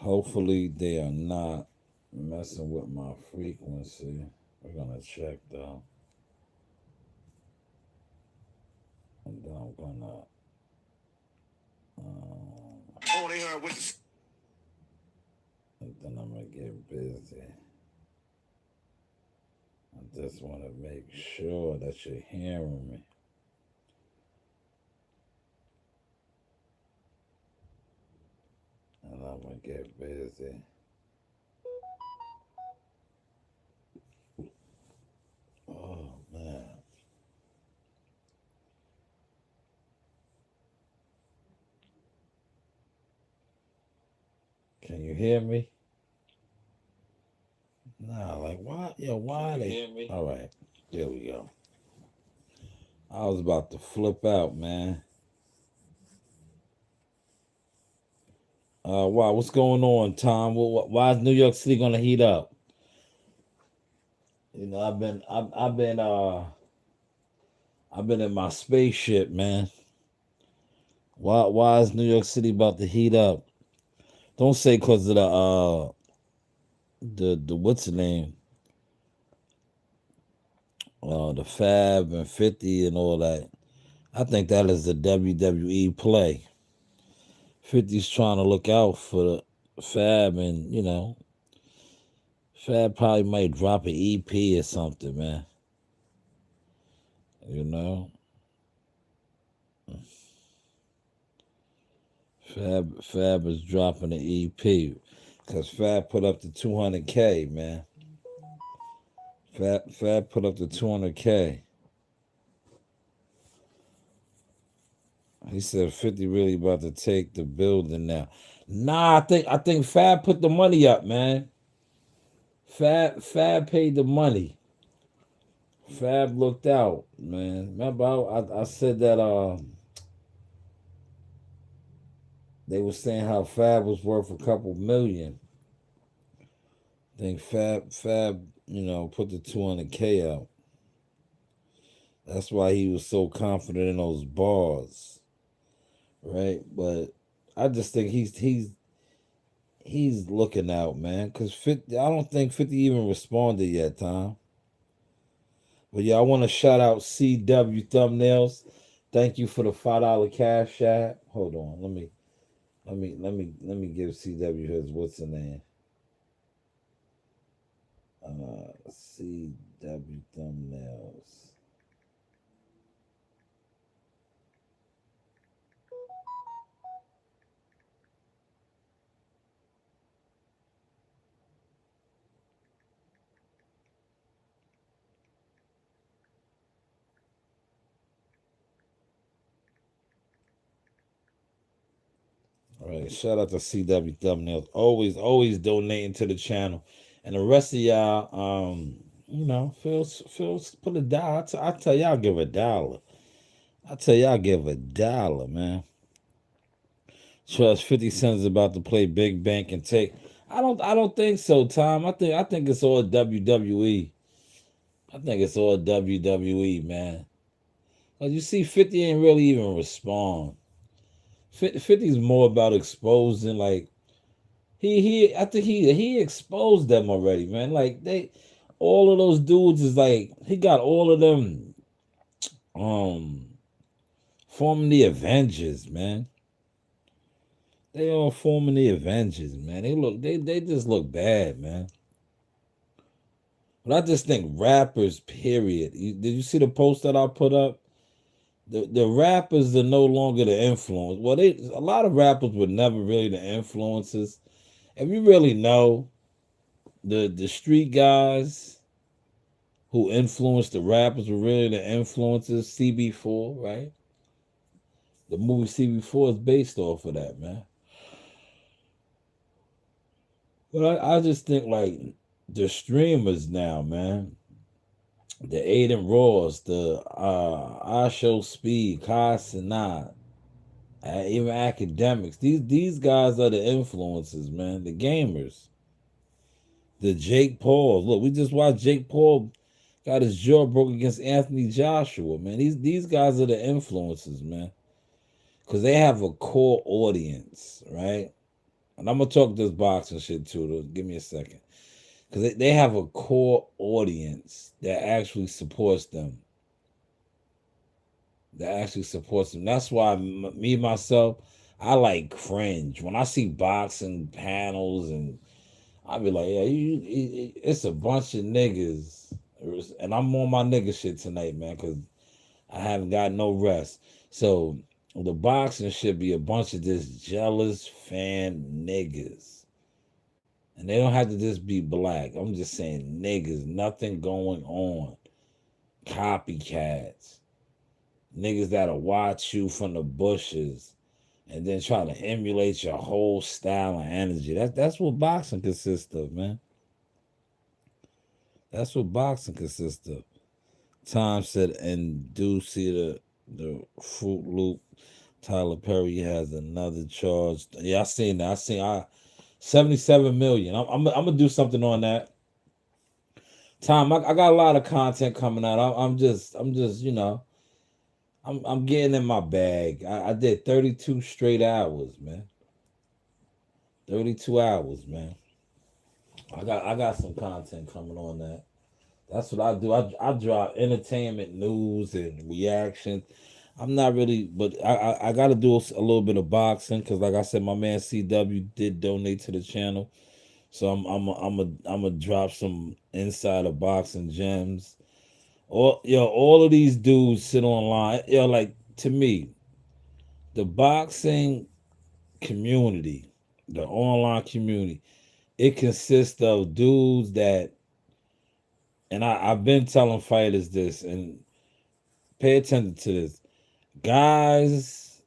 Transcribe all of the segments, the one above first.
Hopefully they are not messing with my frequency. We're gonna check though, and then I'm gonna. Oh, they heard what the. And then I'm gonna get busy. I just want to make sure that you're hearing me. And I'm gonna get busy. Oh man. Can you hear me? Nah, like why? Yo, why they? Hear me? All right, there we go. I was about to flip out, man. Wow, what's going on, Tom? Why is New York City gonna heat up? You know, I've been in my spaceship, man. Why is New York City about to heat up? Don't say because of the what's the name? The Fab and 50 and all that. I think that is a WWE play. 50's trying to look out for the Fab, and Fab probably might drop an EP or something, man. You know, Fab is dropping an EP because Fab put up the 200K, man. Fab put up the 200K. He said 50 really about to take the building now. Nah, I think Fab put the money up, man. Fab paid the money. Fab looked out, man. Remember I said that they were saying how Fab was worth a couple million. I think Fab, put the 200K out. That's why he was so confident in those bars, right? But I just think he's looking out, man. Cause 50, I don't think 50 even responded yet, Tom. But yeah, I want to shout out CW Thumbnails. Thank you for the $5 cash app. Hold on, let me give CW his what's the name? CW Thumbnails. All right, shout out to CW Thumbnails. Always donating to the channel, and the rest of y'all, feels put a dollar. I tell y'all give a dollar. I tell y'all give a dollar, man. Trust 50 Cent is about to play Big Bank and take. I don't think so, Tom. I think it's all WWE. I think it's all WWE, man. 'Cause you see, 50 ain't really even respond. 50's more about exposing. Like I think he exposed them already, man. Like all of those dudes is like he got all of them um forming the Avengers, man. They all forming the Avengers, man. They just look bad, man. But I just think rappers, period. Did you see the post that I put up? The rappers are no longer the influence. Well, a lot of rappers were never really the influences. If you really know the street guys who influenced the rappers were really the influences. CB4, right? The movie CB4 is based off of that, man. But I just think like the streamers now, man. The Aiden Ross, the Asho Speed, Kai Sinat, even academics. These guys are the influences, man. The gamers. The Jake Paul. Look, we just watched Jake Paul got his jaw broke against Anthony Joshua, man. These guys are the influences, man. Because they have a core audience, right? and I'm gonna talk this boxing shit too. Give me a second, because they have a core audience that actually supports them. That actually supports them. That's why me myself, I like cringe when I see boxing panels, and I be like, yeah, it's a bunch of niggas, and I'm on my nigga shit tonight, man, because I haven't got no rest. So the boxing should be a bunch of just jealous fan niggas. And they don't have to just be black. I'm just saying niggas, nothing going on. Copycats. Niggas that'll watch you from the bushes and then try to emulate your whole style and energy. That's what boxing consists of, man. That's what boxing consists of. Tom said, and do see the Fruit Loop. Tyler Perry has another charge. Yeah, I seen that. I seen 77 million. I'm gonna do something on that. Tom, I got a lot of content coming out. I'm just I'm getting in my bag. I did 32 straight hours, man. 32 hours, man. I got some content coming on that. That's what I do. I drop entertainment news and reactions. I'm not really, but I got to do a little bit of boxing because, like I said, my man CW did donate to the channel, so I'm a drop some insider boxing gems. All of these dudes sit online. Like to me, the boxing community, the online community, it consists of dudes that, and I've been telling fighters this, and pay attention to this, guys,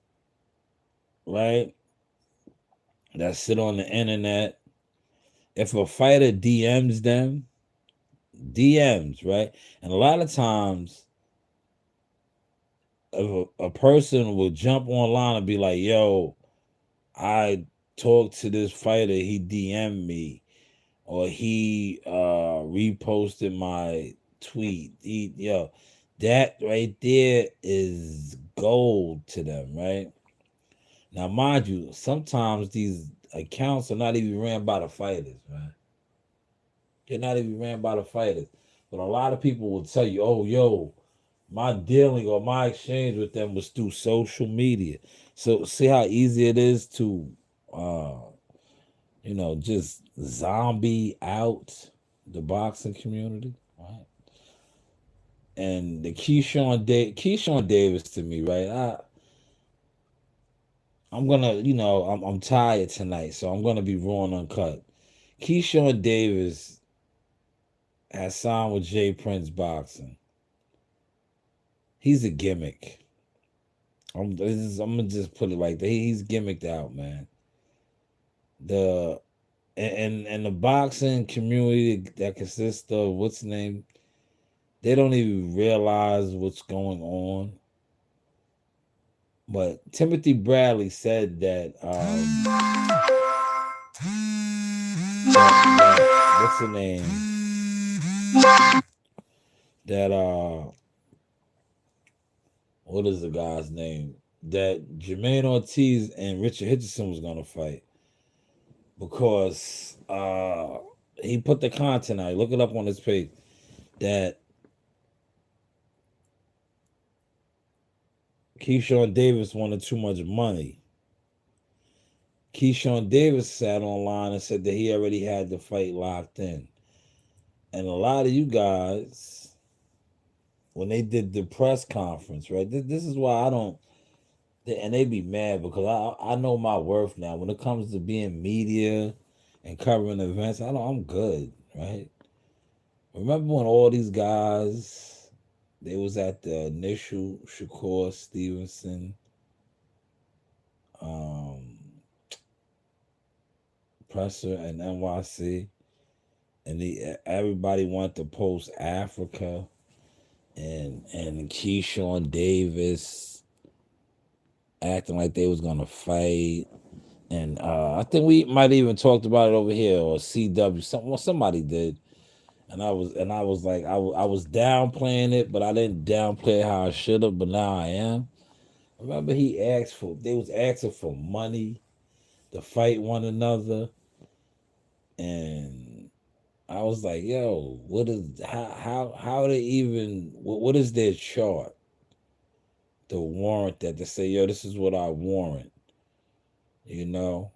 right, that sit on the internet. If a fighter DMs them, DMs, right, and a lot of times, if a person will jump online and be like, "Yo, I talked to this fighter, he DM'd me, or he reposted my tweet." That right there is gold to them, right? Now, mind you, sometimes these accounts are not even ran by the fighters, right? They're not even ran by the fighters. But a lot of people will tell you, "Oh, yo, my dealing or my exchange with them was through social media." So see how easy it is to, uh, just zombie out the boxing community, right? And the Keyshawn Davis to me, right? I'm gonna, I'm tired tonight, so I'm gonna be raw and uncut. Keyshawn Davis has signed with Jay Prince Boxing. He's a gimmick. I'm gonna just put it like that. He's gimmicked out, man. The and the boxing community that consists of what's the name? They don't even realize what's going on. But Timothy Bradley said that what's the name? That what is the guy's name? That Jermaine Ortiz and Richard Hitchison was gonna fight because he put the content out. Look it up on his page that Keyshawn Davis wanted too much money. Keyshawn Davis sat online and said that he already had the fight locked in. And a lot of you guys, when they did the press conference, right? This is why I don't, and they be mad because I know my worth now. When it comes to being media and covering events, I'm good, right? Remember when all these guys, they was at the initial Shakur Stevenson um, presser in NYC, and everybody wanted to post Africa and Keyshawn Davis acting like they was gonna fight. And I think we might even talked about it over here or CW. Somebody did, and I was like I was downplaying it, but I didn't downplay it how I should have. But now I am. Remember, they was asking for money. to fight one another, and I was like, yo, what is how they even what is their chart to warrant that, to say, yo, this is what I warrant, you know?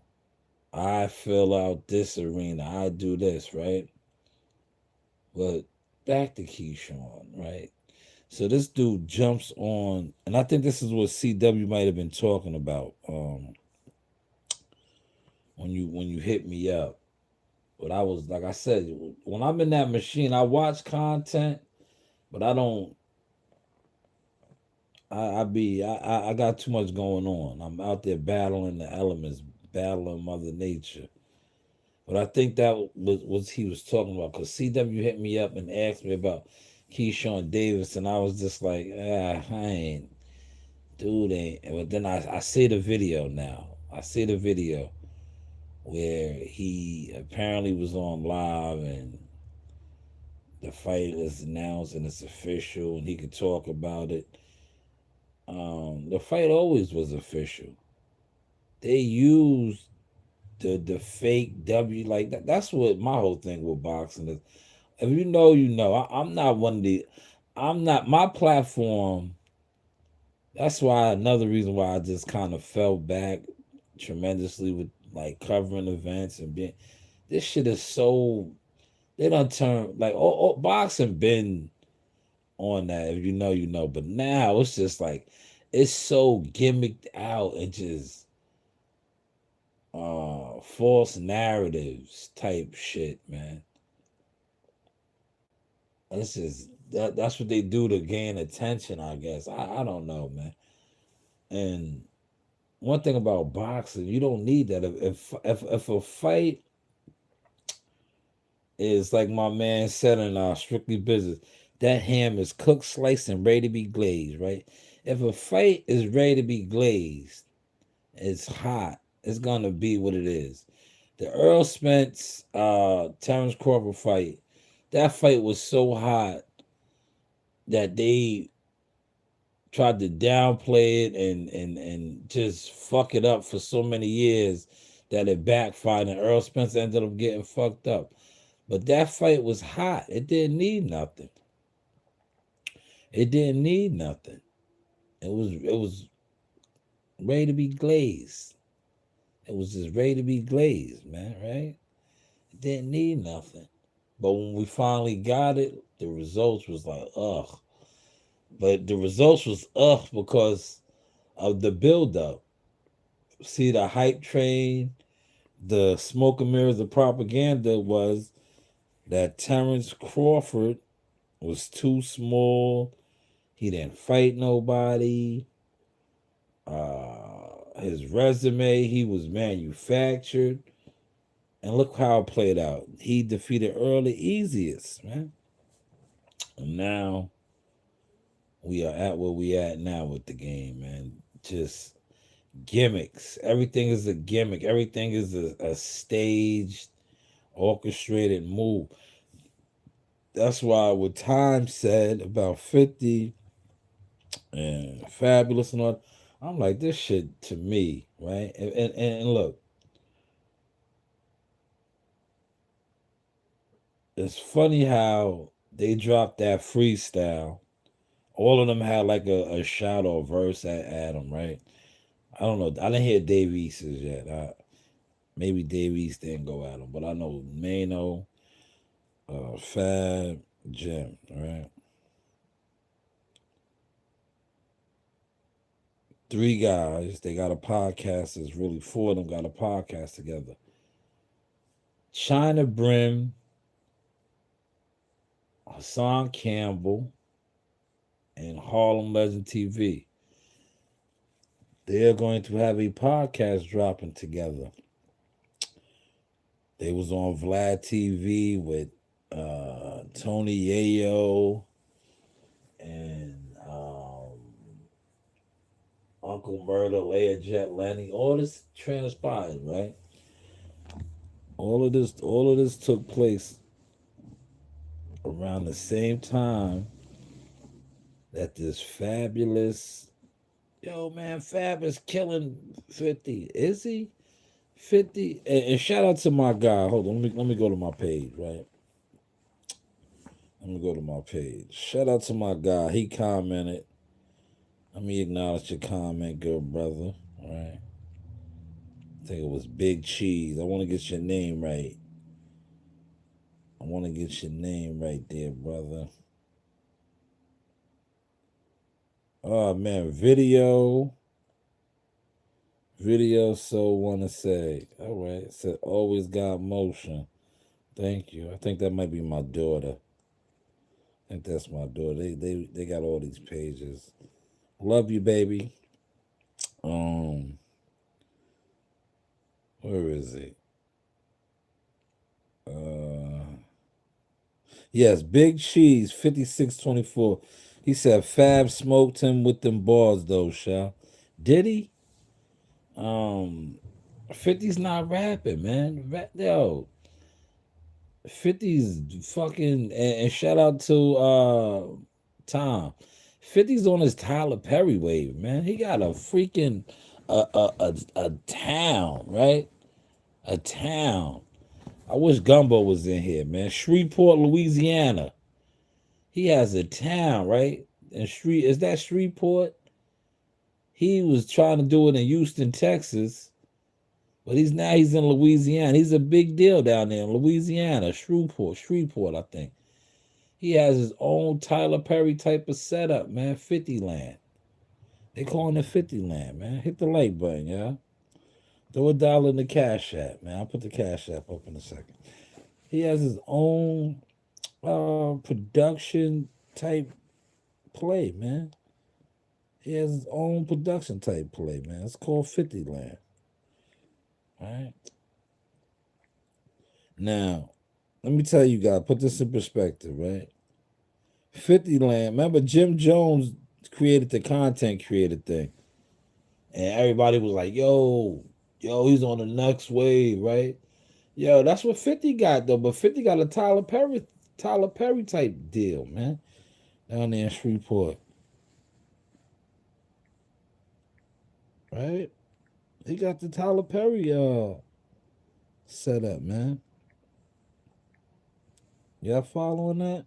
I fill out this arena, I do this, right? But back to Keyshawn, right? So this dude jumps on, and I think this is what CW might have been talking about when you hit me up. But I was like I said, when I'm in that machine, I watch content, but I don't. I got too much going on. I'm out there battling the elements, battling Mother Nature. But I think that was what he was talking about. Because CW hit me up and asked me about Keyshawn Davis, and I was just like, I ain't, dude, ain't. But then I see the video now. I see the video where he apparently was on live and the fight is announced and it's official and he could talk about it. The fight always was official. They used the fake W, like that. That's what my whole thing with boxing is. If you know, you know. I'm not one of the. I'm not my platform. That's why another reason why I just kind of fell back tremendously with like covering events and being. This shit is so. They don't turn like boxing been on that. If you know, you know. But now it's just like it's so gimmicked out and just false narratives type shit, man. It's just that's what they do to gain attention, I guess. I don't know, man. And one thing about boxing, you don't need that. If a fight is like my man said in Strictly Business, that ham is cooked, sliced, and ready to be glazed, right? If a fight is ready to be glazed, it's hot. It's gonna be what it is. The Earl Spence Terrence Crawford fight, that fight was so hot that they tried to downplay it and just fuck it up for so many years that it backfired and Earl Spence ended up getting fucked up. But that fight was hot. It didn't need nothing. It didn't need nothing. It was ready to be glazed. It was just ready to be glazed, man, right? It didn't need nothing. But when we finally got it, the results was like, ugh. But the results was because of the buildup. See, the hype train, the smoke and mirrors, the propaganda was that Terrence Crawford was too small. He didn't fight nobody. His resume, he was manufactured. And look how it played out. He defeated Early easiest, man. And now we are at where we at now with the game, man. Just gimmicks. Everything is a gimmick. Everything is a staged, orchestrated move. That's why what Time said about 50 and Fabulous and all, I'm like, this shit to me, right? And look, it's funny how they dropped that freestyle. All of them had like a shout or verse at them, right? I don't know. I didn't hear Dave East's yet. Maybe Dave East didn't go at him, but I know Mano, Fab, Jim, right? Three guys. They got a podcast. There's really four of them got a podcast together. China Brim, Hassan Campbell, and Harlem Legend TV. They are going to have a podcast dropping together. They was on Vlad TV with Tony Yayo and Uncle Murder, Leia Jet Lenny. All this transpired, right? All of this took place around the same time that this fabulous, yo man, Fab is killing 50. Is he? 50, and shout out to my guy. Hold on, let me go to my page, right? Let me go to my page. Shout out to my guy. He commented. Let me acknowledge your comment, good brother. All right. I think it was Big Cheese. I want to get your name right. I want to get your name right there, brother. Oh man, video. So want to say, all right. It said always got motion. Thank you. I think that might be my daughter. I think that's my daughter. They got all these pages. Love you, baby. Um, where is it? Yes, Big Cheese 5624. He said Fab smoked him with them bars though, Sha. Did he? Um 50's not rapping, man. Yo, 50's fucking and shout out to Tom. 50's on his Tyler Perry wave, man. He got a freaking a town, right? A town. I wish Gumbo was in here, man. Shreveport, Louisiana. He has a town, right? And is that Shreveport? He was trying to do it in Houston, Texas, but he's in Louisiana. He's a big deal down there in Louisiana, Shreveport, I think. He has his own Tyler Perry type of setup, man. 50 land. They calling it 50 land, man. Hit the like button, yeah. Throw $1 in the Cash App, man. I'll put the Cash App up in a second. He has his own production type play, man. He has his own production type play, man. It's called 50 Land. All right. Now, let me tell you guys, put this in perspective, right? 50 Land. Remember, Jim Jones created the content creator thing. And everybody was like, he's on the next wave, right? Yo, that's what 50 got though. But 50 got a Tyler Perry type deal, man. Down there in Shreveport. Right? He got the Tyler Perry set up, man. Y'all following that?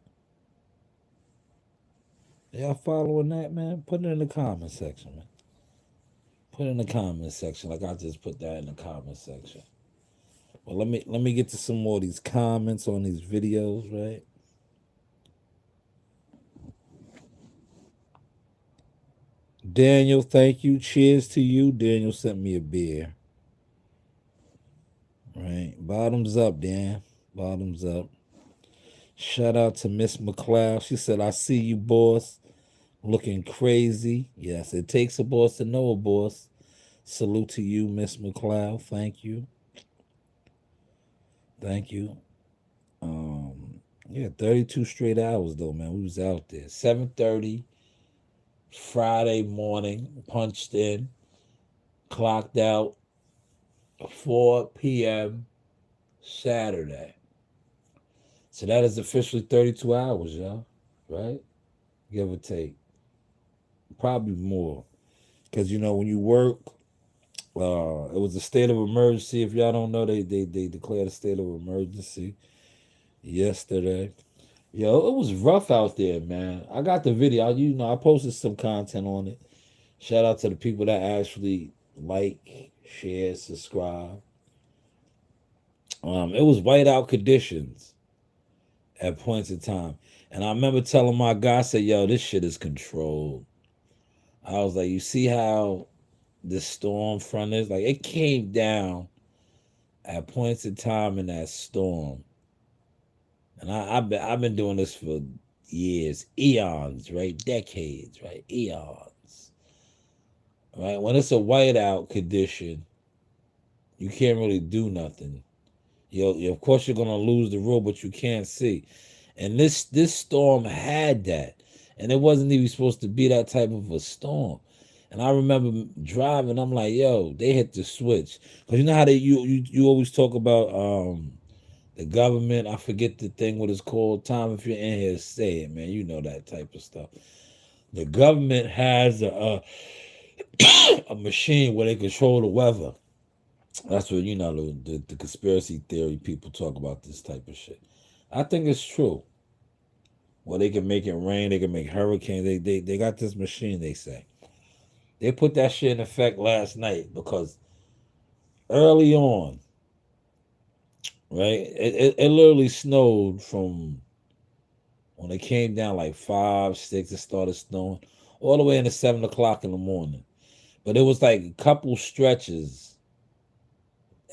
Y'all following that, man? Put it in the comment section, man. Put it in the comment section. Like I just put that in the comment section. Well, let me get to some more of these comments on these videos, right? Daniel, thank you. Cheers to you. Daniel sent me a beer. Right. Bottoms up, Dan. Bottoms up. Shout out to Miss McLeod. She said, I see you, boss. Looking crazy. Yes, it takes a boss to know a boss. Salute to you, Miss McLeod. Thank you. Thank you. Yeah, 32 straight hours though, man. We was out there. 7:30 Friday morning, punched in, clocked out 4 p.m. Saturday. So that is officially 32 hours, y'all. Right? Give or take. Probably more. Because, when you work, it was a state of emergency. If y'all don't know, they declared a state of emergency yesterday. Yo, it was rough out there, man. I got the video. I posted some content on it. Shout out to the people that actually like, share, subscribe. It was whiteout conditions at points in time. And I remember telling my guy, I said, yo, this shit is controlled. I was like, you see how this storm front is? Like, it came down at points in time in that storm. And I've been doing this for years, eons, right? Decades, right? Eons. Right? When it's a whiteout condition, you can't really do nothing. Of course you're gonna lose the road, but you can't see. And this storm had that, and it wasn't even supposed to be that type of a storm. And I remember driving. I'm like, yo, they hit the switch because you know how you always talk about the government. I forget the thing what it's called. Tom, if you're in here, say it, man. You know that type of stuff. The government has a machine where they control the weather. That's what the conspiracy theory people talk about this type of shit. I think it's true. Well, they can make it rain. They can make hurricanes. They got this machine. They say they put that shit in effect last night because early on, right? It literally snowed from when it came down like 5, 6. It started snowing all the way into 7 o'clock in the morning. But it was like a couple stretches.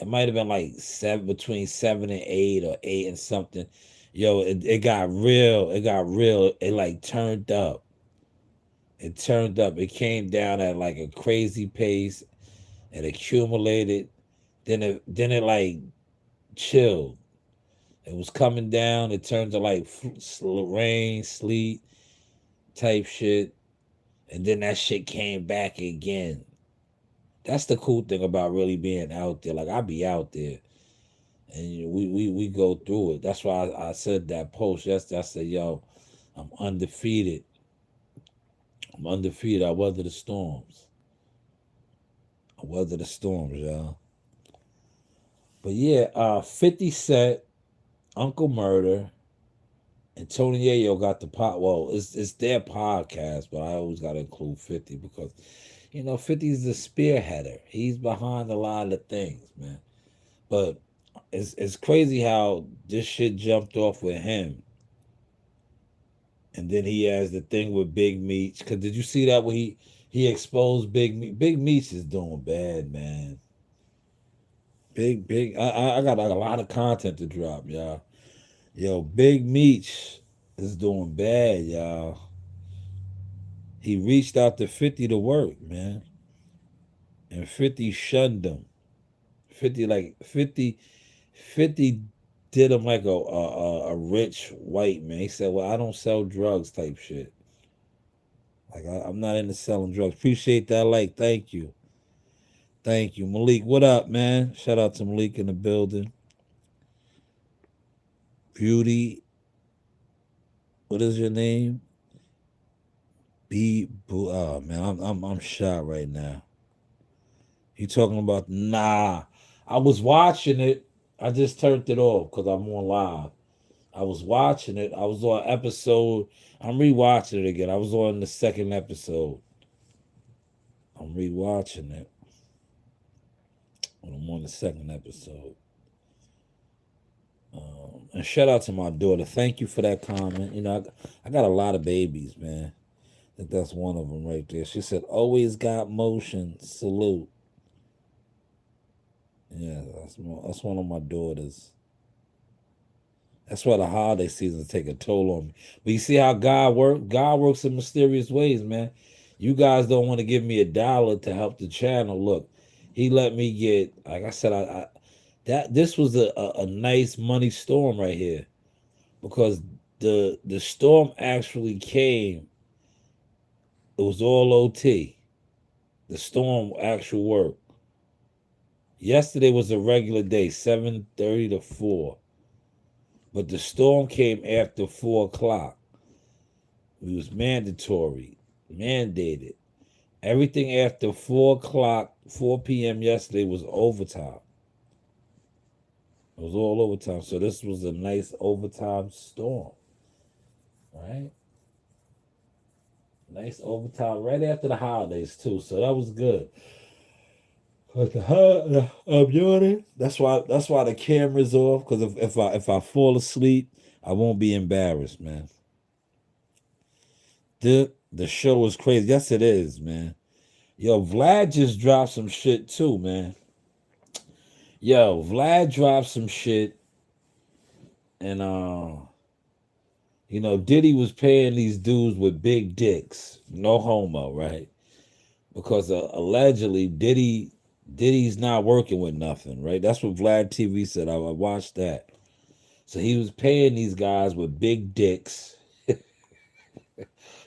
It might have been like seven, between 7 and 8, or 8 and something. Yo, it got real. It got real. It like turned up. It turned up. It came down at like a crazy pace. It accumulated. Then it like chilled. It was coming down. It turned to like rain, sleet type shit, and then that shit came back again. That's the cool thing about really being out there. Like I be out there, and we go through it. That's why I said that post yesterday. I said, "Yo, I'm undefeated. I'm undefeated. I weather the storms. I weather the storms, y'all." But yeah, 50 Cent, Uncle Murder, and Tony Yayo got the pot. Well, it's their podcast, but I always got to include 50 because 50's the spearheader. He's behind a lot of the things, man. But it's crazy how this shit jumped off with him, and then he has the thing with Big Meech. Cause did you see that when he exposed Big Meech? Big Meech is doing bad, man. Big. I got like a lot of content to drop, y'all. Yo, Big Meech is doing bad, y'all. He reached out to 50 to work, man, and 50 shunned him. 50 did him like a rich white man. He said, "Well, I don't sell drugs," type shit. Like I'm not into selling drugs. Appreciate that. Like, thank you, Malik. What up, man? Shout out to Malik in the building. Beauty. What is your name? Oh man, I'm shot right now. You talking about? Nah, I was watching it. I just turned it off because I'm on live. I was watching it. I was on episode. I'm rewatching it again. I was on the second episode. I'm rewatching it. I'm on the second episode. And shout out to my daughter. Thank you for that comment. I got a lot of babies, man. I think that's one of them right there. She said, "Always got motion. Salute." Yeah, that's one of my daughters. That's why the holiday seasons take a toll on me. But you see how God works? God works in mysterious ways, man. You guys don't want to give me $1 to help the channel. Look, he let me get, like I said, that this was a nice money storm right here because the storm actually came. It was all OT. The storm actual work. Yesterday was a regular day, 7:30 to 4. But the storm came after 4 o'clock. It was mandatory, mandated. Everything after 4 o'clock, 4 p.m. yesterday was overtime. It was all overtime. So this was a nice overtime storm, right? Nice overtime right after the holidays too. So that was good. But I'm yawning. That's why the camera's off. Because if I fall asleep, I won't be embarrassed, man. The show is crazy. Yes, it is, man. Yo, Vlad just dropped some shit too, man. Yo, Vlad dropped some shit, and Diddy was paying these dudes with big dicks. No homo, right? Because allegedly Diddy's not working with nothing, right? That's what Vlad TV said. I watched that. So he was paying these guys with big dicks,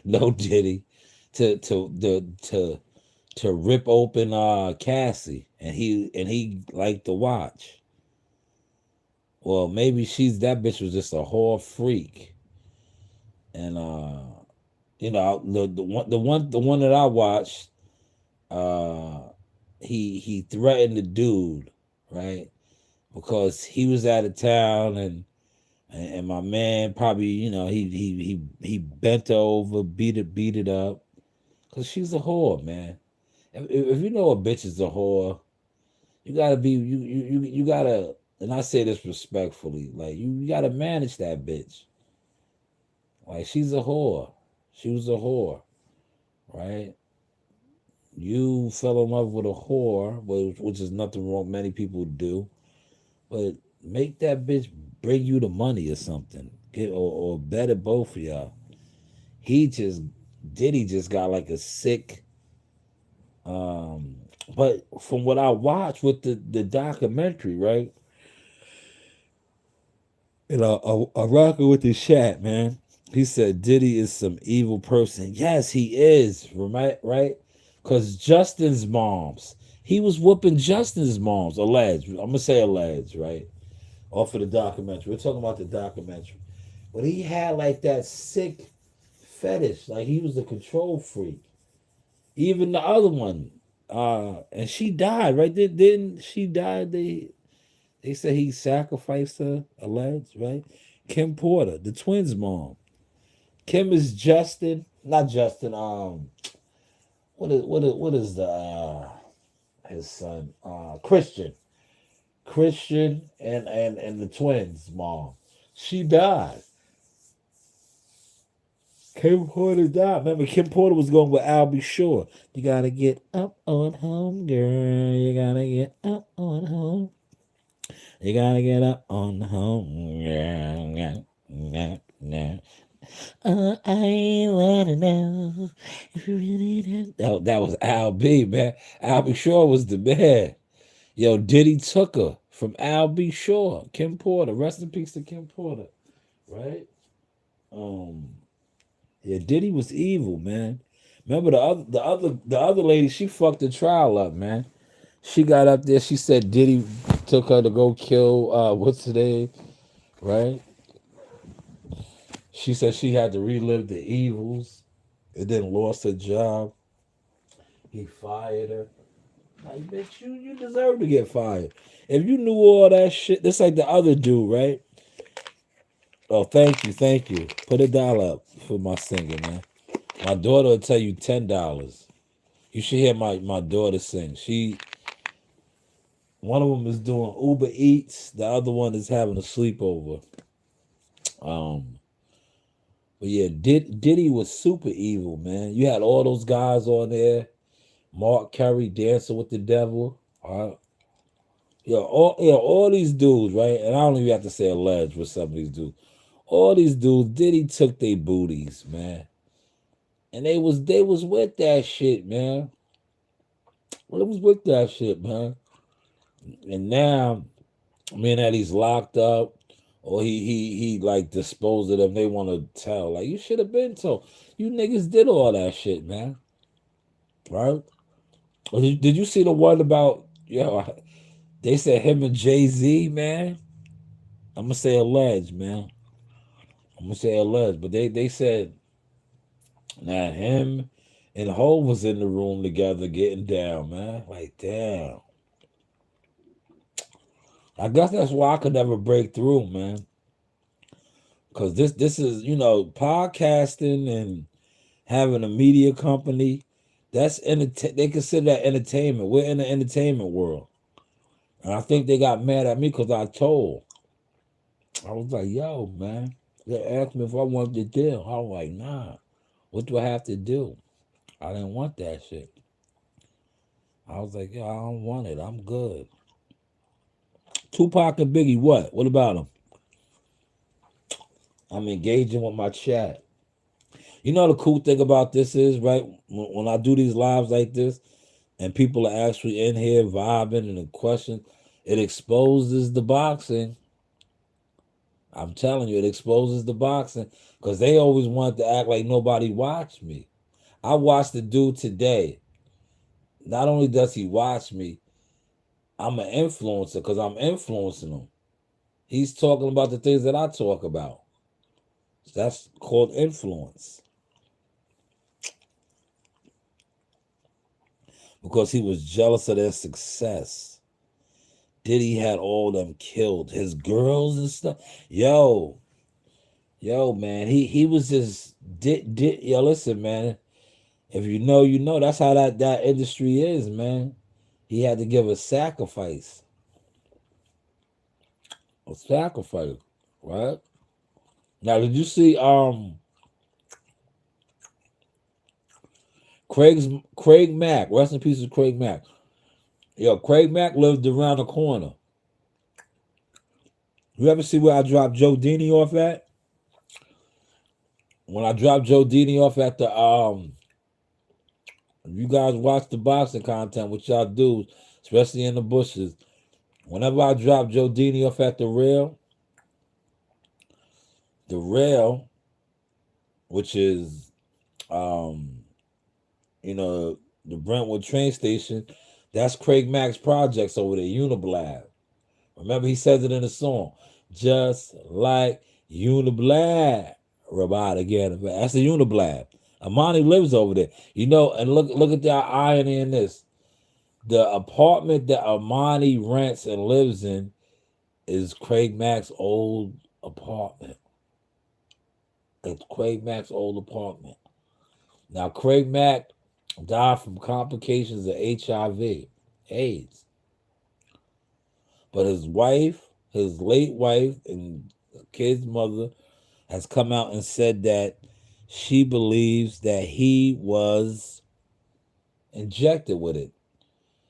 no Diddy, to rip open Cassie, and he liked to watch. Well, maybe that bitch was just a whore freak, and the one that I watched, uh, he threatened the dude. right? Because he was out of town, and my man probably, he bent her over, beat it up, cause she's a whore, man. If you know a bitch is a whore, you gotta be you gotta, and I say this respectfully, like you gotta manage that bitch. Like she's a whore, she was a whore, right? You fell in love with a whore, which is nothing wrong. Many people do, but make that bitch bring you the money or something, or better both of y'all. He just Diddy just got like a sick. Um, but from what I watched with the documentary, right? A rocker with his chat, man. He said Diddy is some evil person. Yes, he is. Right, right. Because Justin's moms, he was whooping Justin's moms. Alleged. I'm gonna say alleged, right? Off of the documentary. We're talking about the documentary. But he had like that sick fetish. Like he was a control freak. Even the other one, and she died. Right? Didn't she die? They said he sacrificed her, alleged, right? Kim Porter, the twins' mom. Kim is Justin, not Justin. What is the his son? Christian, and the twins' mom. She died. Kim Porter died. Remember, Kim Porter was going with Albie Shore. You gotta get up on home, girl. You gotta get up on home. You gotta get up on home, girl. Yeah, yeah. I wanna know if you really did. That was Al B, man. Al B. Shore was the man. Yo, Diddy took her from Al B. Shore. Kim Porter. Rest in peace to Kim Porter. Right? Um, yeah, Diddy was evil, man. Remember the other lady, she fucked the trial up, man. She got up there, she said Diddy took her to go kill what's her name, right? She said she had to relive the evils and then lost her job. He fired her. Like, bitch, you deserve to get fired. If you knew all that shit, that's like the other dude, right? Oh, thank you, thank you. Put $1 up for my singing, man. My daughter will tell you $10. You should hear my daughter sing. One of them is doing Uber Eats. The other one is having a sleepover. Um, but yeah, Diddy was super evil, man. You had all those guys on there. Mark Curry dancing with the devil. All right. All these dudes, right? And I don't even have to say alleged with some of these dudes. All these dudes, Diddy took their booties, man. And they was with that shit, man. Well, it was with that shit, man. And now, being that he's locked up, or he like disposed of them, they want to tell. Like, you should have been told. You niggas did all that shit, man. Right? Did you see the one about, they said him and Jay-Z, man? I'm gonna say alleged, man. I'm gonna say alleged, but they said that him and Hov was in the room together getting down, man. Like, damn. I guess that's why I could never break through, man. Cause this is, podcasting and having a media company. They consider that entertainment. We're in the entertainment world, and I think they got mad at me because I told. I was like, "Yo, man." They asked me if I wanted to deal. I was like, "Nah. What do I have to do?" I didn't want that shit. I was like, "Yeah, I don't want it. I'm good." Tupac and Biggie, what? What about them? I'm engaging with my chat. You know the cool thing about this is, right? When I do these lives like this, and people are actually in here vibing and the question, it exposes the boxing. I'm telling you, it exposes the boxing because they always wanted to act like nobody watched me. I watched the dude today. Not only does he watch me, I'm an influencer because I'm influencing him. He's talking about the things that I talk about. That's called influence because he was jealous of their success. Diddy had all them killed, his girls and stuff. Yo, man, he was just did yo. Listen, man, if you know, you know. That's how that industry is, man. He had to give a sacrifice, right? Now, did you see Craig Mack? Rest in peace, of Craig Mack. Yo, Craig Mack lived around the corner. You ever see where I dropped Joe Dini off at? When I dropped Joe Dini off at the if you guys watch the boxing content, which y'all do, especially in the bushes. Whenever I drop Joe Dini off at the rail, which is um, you know, the Brentwood train station, that's Craig Mack's projects over there, Uniblab. Remember, he says it in the song, just like Uniblab. Robot again. That's the Uniblab. Amani lives over there. You know, and look at the irony in this. The apartment that Amani rents and lives in is Craig Mack's old apartment. It's Craig Mack's old apartment. Now, Craig Mack died from complications of HIV, AIDS. But his wife, his late wife, and kid's mother has come out and said that she believes that he was injected with it.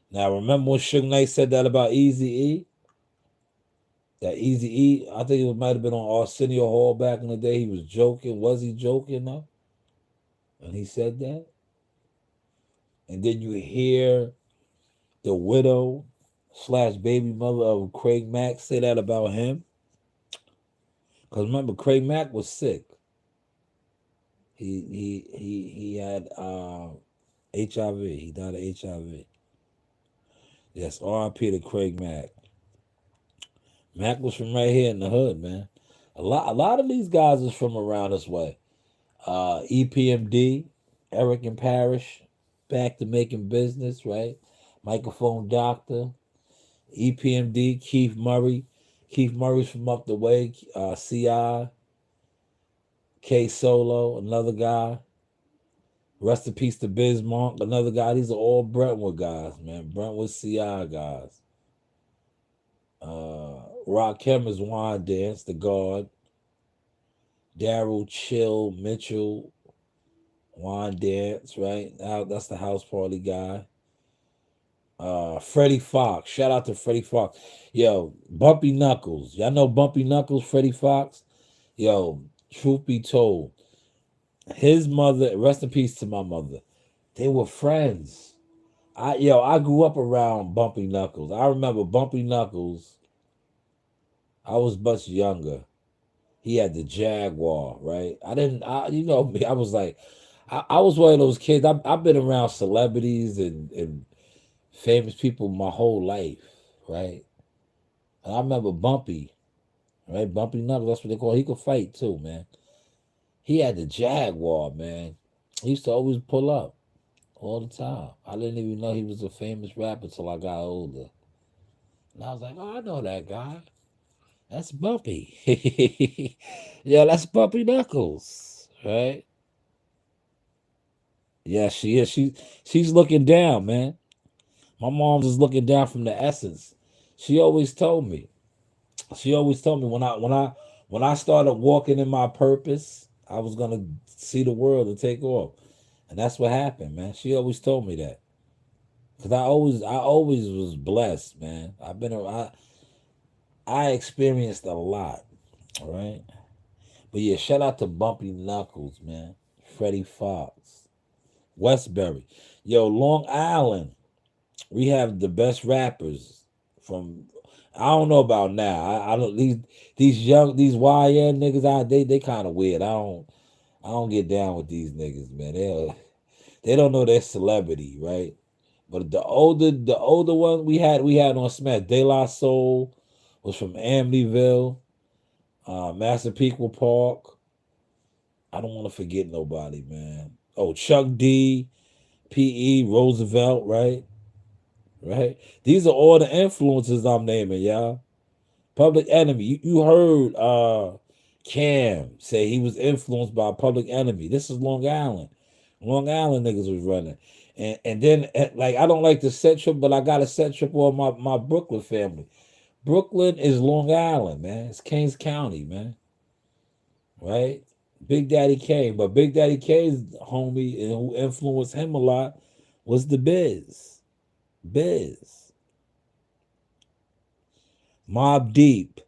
Now, remember when Suge Knight said that about Easy E? That Easy E, I think it might have been on Arsenio Hall back in the day. He was joking. Was he joking though? And he said that. And then you hear the widow slash baby mother of Craig Mack say that about him. Because remember, Craig Mack was sick. He had HIV. He died of HIV. Yes, R.I.P. to Craig Mack. Mack was from right here in the hood, man. A lot of these guys is from around this way. EPMD, Eric and Parrish, back to making business, right? Microphone Doctor, EPMD, Keith Murray. Keith Murray's from up the way. CI, K Solo, another guy. Rest in peace to Bismarck, another guy. These are all Brentwood guys, man. Brentwood CI guys. Rakim is Juan Dance, the guard. Daryl Chill Mitchell, Juan Dance, right? Now that's the house party guy. Freddie Fox. Shout out to Freddie Fox. Yo, Bumpy Knuckles. Y'all know Bumpy Knuckles, Freddie Fox? Yo, truth be told, his mother, rest in peace to my mother, they were friends. I grew up around Bumpy Knuckles. I remember Bumpy Knuckles. I was much younger. He had the Jaguar, right? I didn't, you know me. I was like, I was one of those kids. I've been around celebrities and famous people my whole life, right? And I remember Bumpy, right? Bumpy Knuckles, that's what they call. He could fight too, man. He had the Jaguar, man. He used to always pull up all the time. I didn't even know he was a famous rapper till I got older. And I was like, oh, I know that guy. That's Bumpy. Yeah, that's Bumpy Knuckles, right? Yeah, she is. She's looking down, man. My mom's is looking down from the essence. She always told me. She always told me when I started walking in my purpose, I was gonna see the world and take off, and that's what happened, man. She always told me that because I always was blessed, man. I experienced a lot, all right. But yeah, shout out to Bumpy Knuckles, man. Freddie Fox, Westbury, yo, Long Island. We have the best rappers from. I don't know about now. I don't these YN niggas out they kind of weird. I don't get down with these niggas, man. They don't know their celebrity, right? But the older one we had on Smash, De La Soul was from Amityville, Massapequa Park. I don't want to forget nobody, man. Oh, Chuck D, P.E. Roosevelt, right? right? These are all the influences I'm naming, y'all. Public Enemy. You heard Cam say he was influenced by Public Enemy. This is Long Island. Long Island niggas was running. And then like I don't like the set trip, but I got a set trip on my Brooklyn family. Brooklyn is Long Island, man. It's Kings County, man. Right? Big Daddy Kane. But Big Daddy Kane's homie and who influenced him a lot was the Biz. Biz. Mob Deep.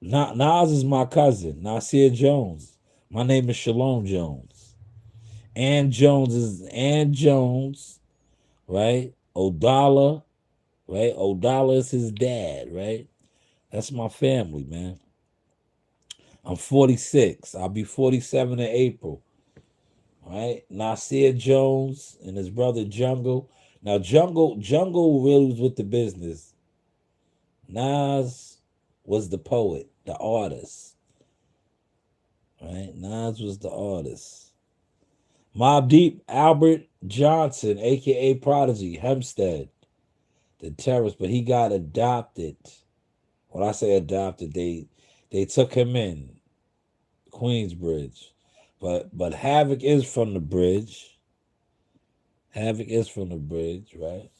Nas is my cousin, Nasir Jones. My name is Shalom Jones. Ann Jones, right? Odala, right? Odala is his dad, right? That's my family, man. I'm 46. I'll be 47 in April, right? Nasir Jones and his brother Jungle. Now Jungle really was with the business. Nas was the poet, the artist, right? Nas was the artist. Mob Deep, Albert Johnson, aka Prodigy, Hempstead, the terrorist, but he got adopted. When I say adopted, they took him in Queensbridge, but Havoc is from the bridge. Havoc is from the bridge, right?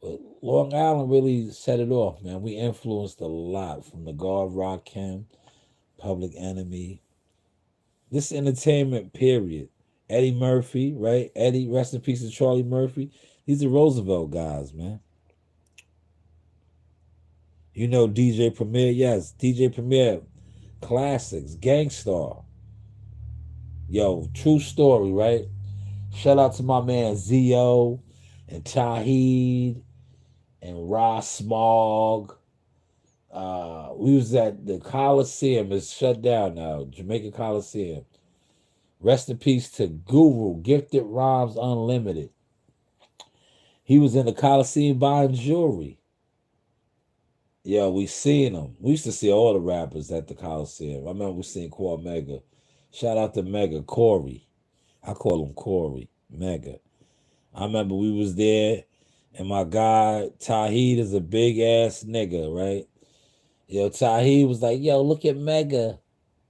But Long Island really set it off, man. We influenced a lot from the Guard Rakim, Public Enemy, this entertainment period. Eddie Murphy, right? Eddie, rest in peace to Charlie Murphy. These are Roosevelt guys, man. You know DJ Premier, yes, DJ Premier, classics, Gangstar. Yo, true story, right? Shout out to my man Zio and Tahid and Ross Smog. We was at the Coliseum. It's shut down now. Jamaica Coliseum. Rest in peace to Guru, Gifted Rhymes Unlimited. He was in the Coliseum buying jewelry. Yo, we seen him. We used to see all the rappers at the Coliseum. I remember we seen Core Mega. Shout out to Mega, Corey. I call him Corey, Mega. I remember we was there, and my guy Tahid is a big ass nigga, right? Yo, Tahid was like, yo, look at Mega.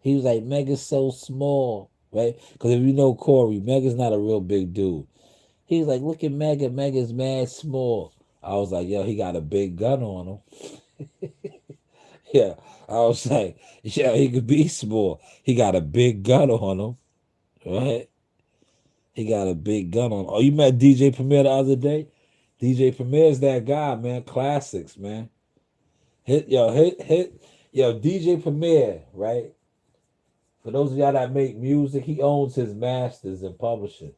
He was like, Mega's so small, right? Because if you know Corey, Mega's not a real big dude. He was like, look at Mega. Mega's mad small. I was like, yo, he got a big gun on him. Yeah. I was like, yeah, he could be small. He got a big gun on him, right? He got a big gun on. Oh, you met DJ Premier the other day? DJ Premier's that guy, man. Classics, man. Yo, DJ Premier, right? For those of y'all that make music, he owns his masters and publishing.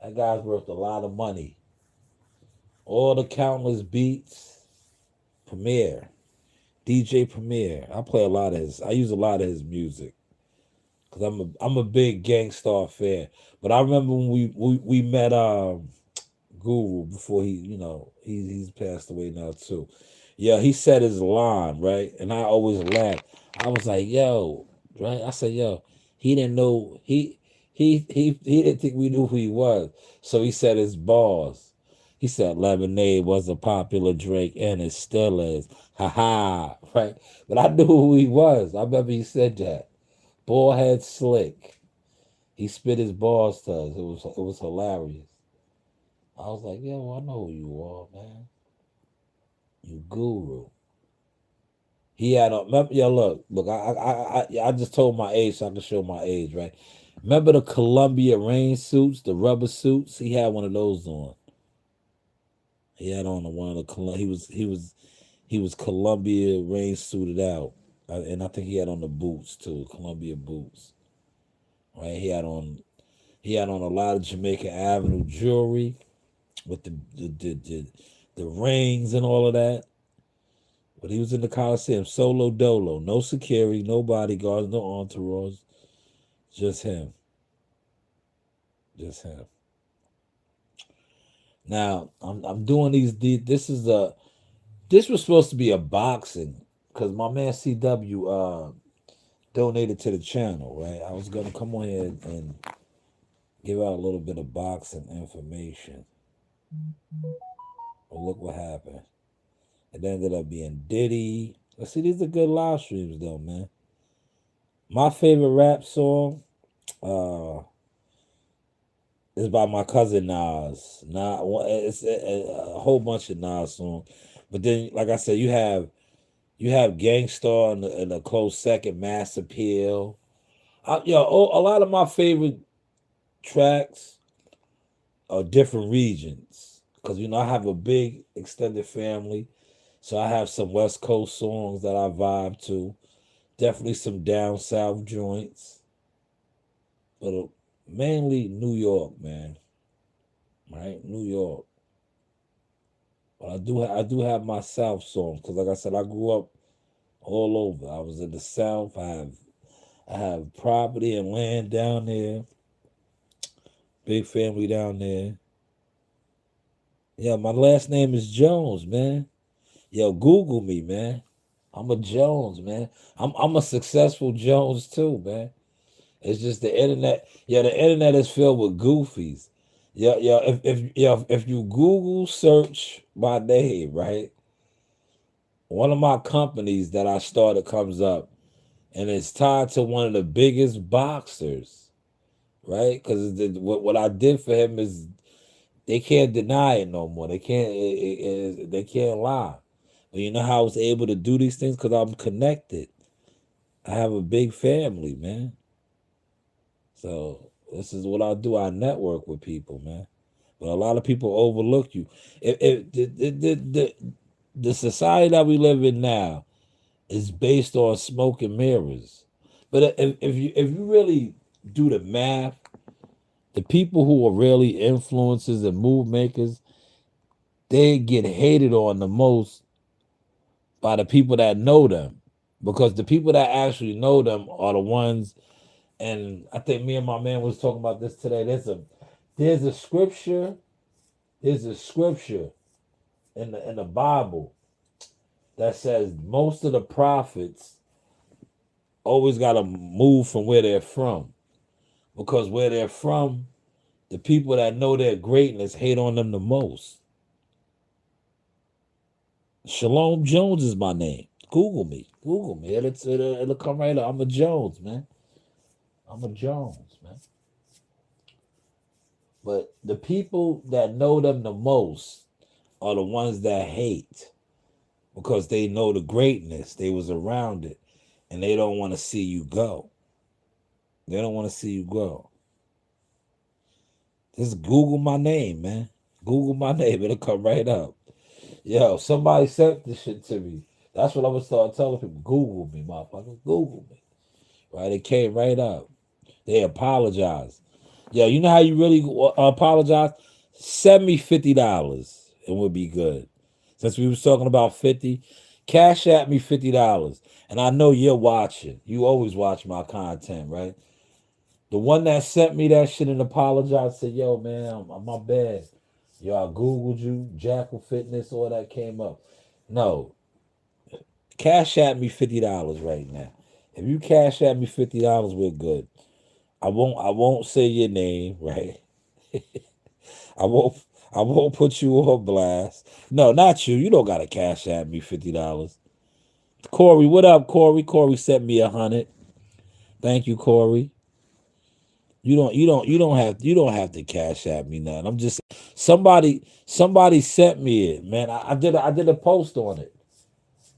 That guy's worth a lot of money. All the countless beats, Premier, DJ Premier. I play a lot of his. I use a lot of his music because I'm a big Gangstar fan. But I remember when we met Guru before he's passed away now too. Yeah, he said his line right, and I always laugh. I was like, yo, right? I said, yo, he didn't know he didn't think we knew who he was, so he said his bars. He said lemonade was a popular drink and it still is. Ha ha, right? But I knew who he was. I remember he said that. Ballhead Slick. He spit his bars to us. It was hilarious. I was like, yo, I know who you are, man. You Guru. He had a yo. Look. I just told my age so I can show my age, right? Remember the Columbia rain suits, the rubber suits? He had one of those on. He had on one of the he was Columbia rain suited out, and I think he had on the boots too, Columbia boots. Right? He had on a lot of Jamaica Avenue jewelry with the rings and all of that. But he was in the Coliseum, solo dolo, no security, no bodyguards, no entourage, just him, just him. Now I'm doing these. This was supposed to be a boxing because my man CW donated to the channel, right? I was gonna come on here and give out a little bit of boxing information. Well, look what happened. It ended up being Diddy. Let's see, these are good live streams though, man. My favorite rap song uh is by my cousin Nas. It's a whole bunch of Nas songs, but then, like I said, you have Gangstar in a close second, Mass Appeal. A lot of my favorite tracks are different regions because I have a big extended family, so I have some West Coast songs that I vibe to. Definitely some down south joints, but mainly New York, man. Right, New York. But I do have my South songs because, like I said, I grew up all over. I was in the South. I have property and land down there. Big family down there. Yeah, my last name is Jones, man. Yo, Google me, man. I'm a Jones, man. I'm a successful Jones too, man. It's just the internet. Yeah, the internet is filled with goofies. Yeah, yeah. If you Google search my name, right, one of my companies that I started comes up, and it's tied to one of the biggest boxers, right? Because what I did for him is they can't deny it no more. They can't lie. But you know how I was able to do these things because I'm connected. I have a big family, man. So this is what I do. I network with people, man. But a lot of people overlook you. If the society that we live in now is based on smoke and mirrors. But if you really do the math, the people who are really influencers and move makers, they get hated on the most by the people that know them. Because the people that actually know them are the ones, and I think me and my man was talking about this today. There's a scripture, there's a scripture in the Bible that says most of the prophets always gotta move from where they're from. Because where they're from, the people that know their greatness hate on them the most. Shalom Jones is my name. Google me. Google me. It'll come right up. I'm a Jones, man. I'm a Jones, man. But the people that know them the most are the ones that hate because they know the greatness. They was around it. And they don't want to see you go. They don't want to see you go. Just Google my name, man. Google my name. It'll come right up. Yo, somebody sent this shit to me. That's what I'm gonna start telling people. Google me, motherfucker. Google me. Right? It came right up. They apologize. Yo, you know how you really apologize? Send me $50. It would be good. Since we was talking about 50, cash at me $50. And I know you're watching. You always watch my content, right? The one that sent me that shit and apologized said, yo, man, I'm my bad. Yo, I Googled you, Jackal Fitness, all that came up. No, cash at me $50 right now. If you cash at me $50, we're good. I won't say your name, right? I won't I won't put you on blast. No, not you. You don't gotta cash at me $50. Corey, what up, Corey? Corey sent me 100. Thank you, Corey. You don't have to cash at me nothing. I'm just somebody sent me it, man. I did a post on it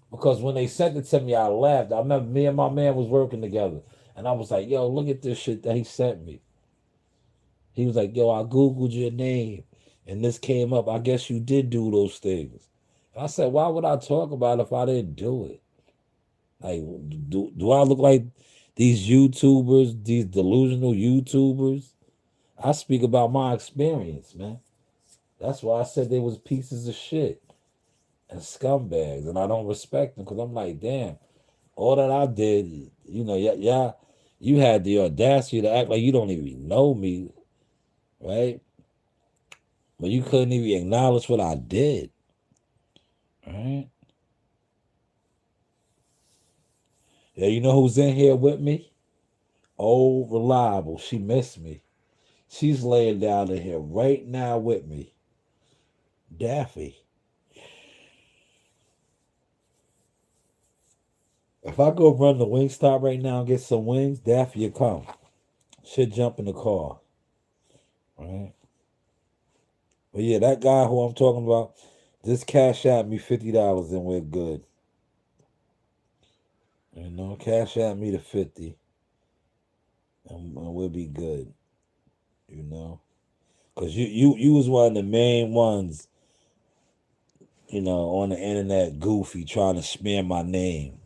because when they sent it to me, I laughed. I remember me and my man was working together, and I was like, "Yo, look at this shit that he sent me." He was like, "Yo, I googled your name, and this came up. I guess you did do those things." I said, "Why would I talk about it if I didn't do it? Like, do I look like these YouTubers, these delusional YouTubers?" I speak about my experience, man. That's why I said they was pieces of shit and scumbags, and I don't respect them because I'm like, damn, all that I did, yeah, yeah, you had the audacity to act like you don't even know me, right? But you couldn't even acknowledge what I did, right? Yeah, you know who's in here with me? Oh, reliable. She missed me. She's laying down in here right now with me. Daffy. If I go run the wing stop right now and get some wings, Daffy, you come. Should jump in the car, right? But yeah, that guy who I'm talking about, just cash out me $50 and we're good. You know, cash out me the 50 and we'll be good. You know, cause you was one of the main ones, on the internet, goofy, trying to smear my name.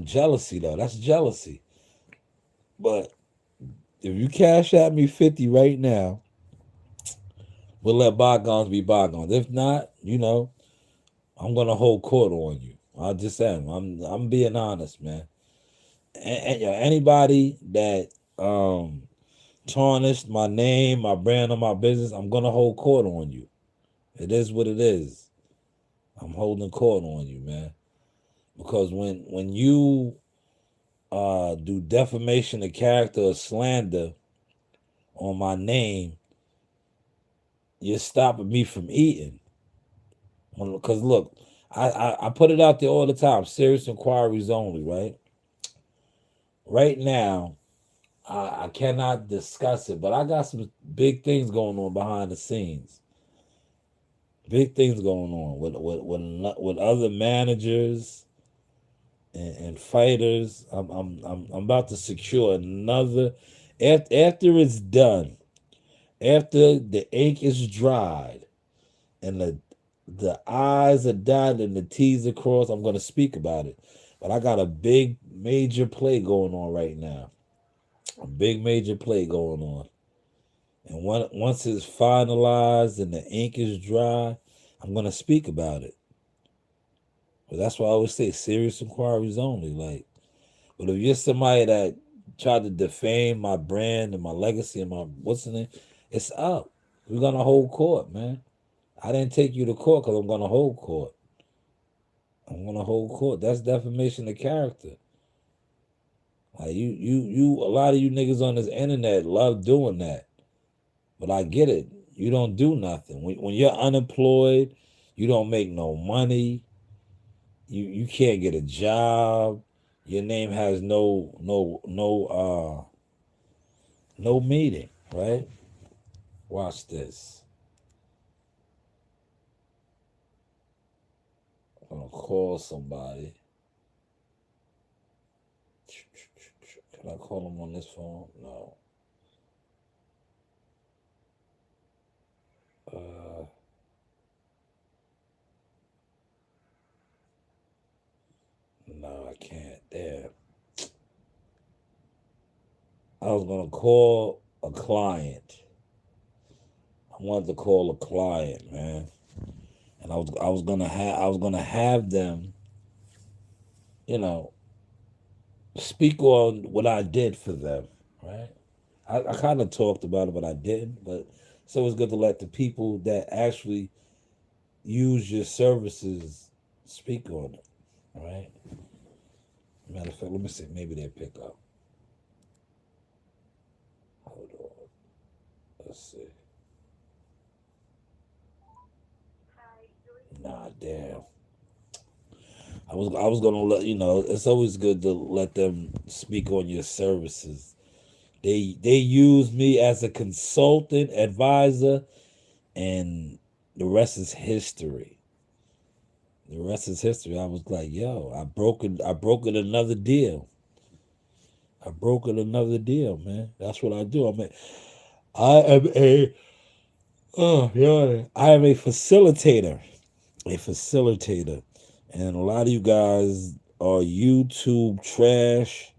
Jealousy though, that's jealousy. But if you cash out me 50 right now, we'll let bygones be bygones. If not, I'm gonna hold court on you. I just am. I'm being honest, man. And anybody that tarnished my name, my brand, or my business, I'm gonna hold court on you. It is what it is. I'm holding court on you, man. Because when you do defamation of character or slander on my name, you're stopping me from eating. Because look, I put it out there all the time. Serious inquiries only, right? Right now, I cannot discuss it, but I got some big things going on behind the scenes. Big things going on with other managers and fighters. I'm about to secure another. After it's done, after the ink is dried and the I's are dotted and the T's are crossed, I'm gonna speak about it. But I got a big major play going on right now. A big major play going on. And once it's finalized and the ink is dry, I'm gonna speak about it. But that's why I always say serious inquiries only. Like, but if you're somebody that tried to defame my brand and my legacy and my what's in it, it's up. We're gonna hold court, man. I didn't take you to court because I'm gonna hold court. I'm gonna hold court. That's defamation of character. Like a lot of you niggas on this internet love doing that. But I get it. You don't do nothing. When you're unemployed, you don't make no money. You can't get a job. Your name has no meaning, right? Watch this. I'm gonna call somebody. Can I call them on this phone? No. Uh, no, I can't. Damn. I was gonna call a client. I wanted to call a client, man, and I was gonna have them, you know, speak on what I did for them, right? I kind of talked about it, but I didn't. But it's always good to let the people that actually use your services speak on it, right? Matter of fact, let me see. Maybe they pick up. Hold on. Let's see. Nah, damn. I was gonna let It's always good to let them speak on your services. They use me as a consultant, advisor, and the rest is history. The rest is history. I was like, yo, I broke it another deal. I broke it another deal, man. That's what I do. I am a I am a facilitator. A facilitator. And a lot of you guys are YouTube trash,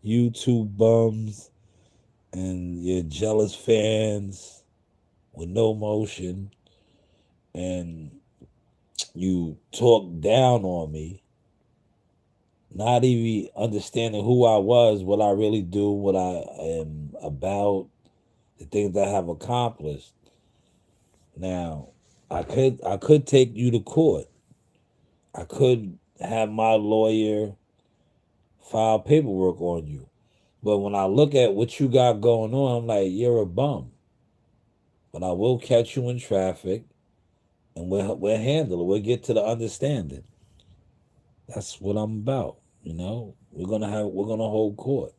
YouTube bums, and you're jealous fans with no motion, and you talk down on me, not even understanding who I was, what I really do, what I am about, the things I have accomplished. Now, I could take you to court. I could have my lawyer file paperwork on you. But when I look at what you got going on, I'm like, you're a bum. But I will catch you in traffic and we'll handle it. We'll get to the understanding. That's what I'm about. You know, we're gonna hold court,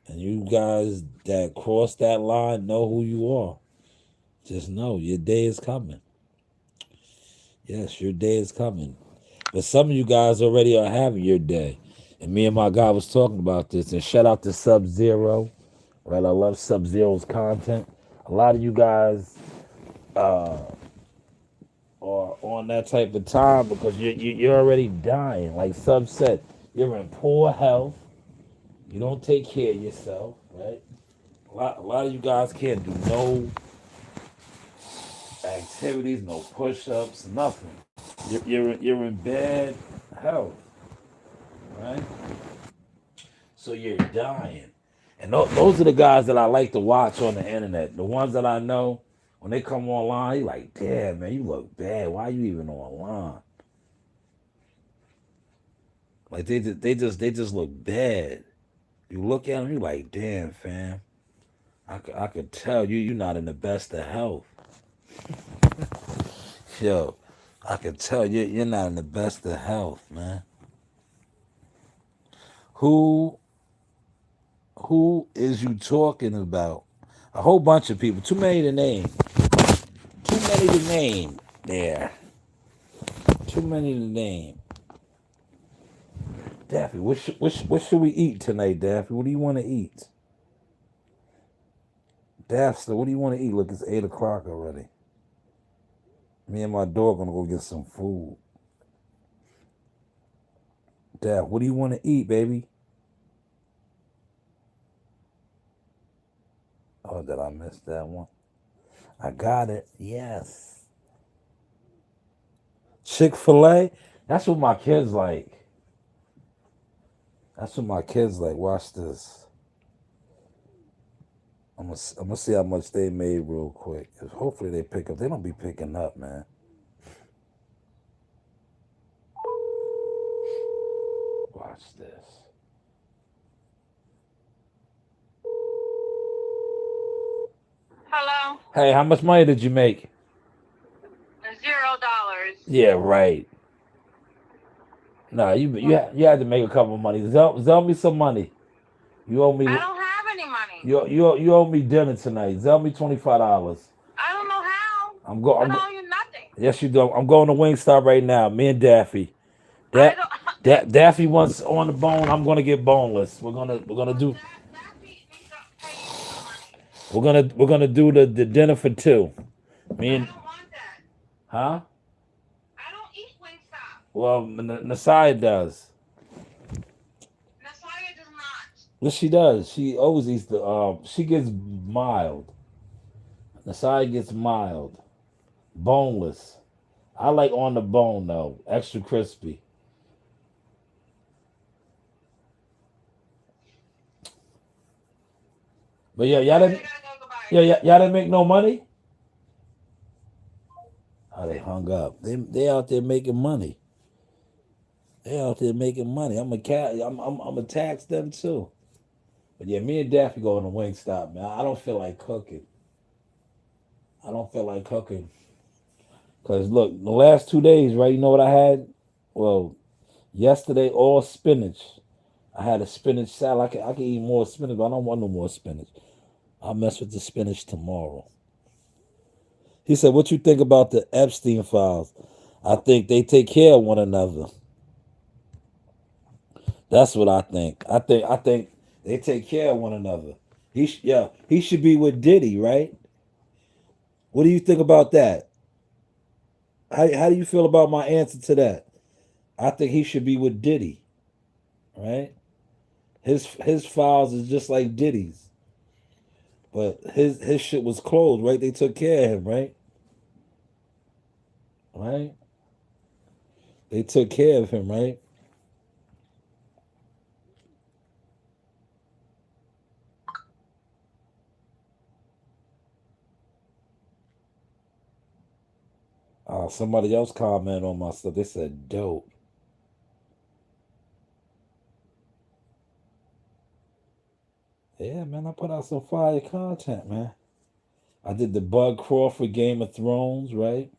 and you guys that cross that line know who you are. Just know your day is coming. Yes, your day is coming. But some of you guys already are having your day. And me and my guy was talking about this. And shout out to Sub Zero. Right? I love Sub Zero's content. A lot of you guys are on that type of time because you're already dying. Like Sub said, you're in poor health. You don't take care of yourself, right? A lot of you guys can't do no activities, no push-ups, nothing. You're in bad health, right? So you're dying. And those are the guys that I like to watch on the internet. The ones that I know, when they come online, you like, damn, man, you look bad. Why are you even online? Like they just look bad. You look at them, you like, damn, fam. I could tell you're not in the best of health. Yo, I could tell you're not in the best of health, man. Who who is you talking about? A whole bunch of people. Too many to name. Too many to name there. Too many to name. Daffy, what should we eat tonight, Daffy? What do you want to eat? Daffy, what do you want to eat? Look, it's 8 o'clock already. Me and my dog gonna go get some food. Daff, what do you want to eat, baby? Oh, did I miss that one? I got it. Yes. Chick-fil-A? That's what my kids like. That's what my kids like. Watch this. I'm gonna see how much they made real quick. Hopefully they pick up. They don't be picking up, man. Watch this. Hello? Hey, how much money did you make? $0. Yeah, right. Nah, you had to make a couple of money. Zell me some money. You owe me I don't have any money. you owe me dinner tonight. Zell me $25. I don't know how. I'm go. I I'm don't go- owe you nothing. Yes, you do. I'm going to Wingstop right now. Me and Daffy. I That don't. Daffy wants on the bone. I'm gonna get boneless. We're gonna Well, do that needs to pay you some money. we're gonna do the dinner for two. Me I and don't want that. huh? I don't eat Wingstop. Well, Nasai does. Nasaya does not. Yes, she does. She always eats the. She gets mild. Nasai gets mild, boneless. I like on the bone though, extra crispy. But yeah, I really gotta go goodbye. y'all didn't make no money. Oh, they hung up. They out there making money. They out there making money. I'm a cat. I'm a tax them too. But yeah, me and Daffy go on the Wingstop, man. I don't feel like cooking. I don't feel like cooking. Cause look, the last 2 days, right? You know what I had? Well, yesterday all spinach. I had a spinach salad. I can eat more spinach, but I don't want no more spinach. I'll mess with the spinach tomorrow. He said, "What you think about the Epstein files?" I think they take care of one another. That's what I think. I think they take care of one another. He should be with Diddy, right? What do you think about that? How do you feel about my answer to that? I think he should be with Diddy, right? His files is just like Diddy's, but his shit was closed, right? They took care of him, right? Right? They took care of him, right? Somebody else commented on my stuff. They said dope. Yeah, man, I put out some fire content, man. I did the Bud Crawford Game of Thrones, right?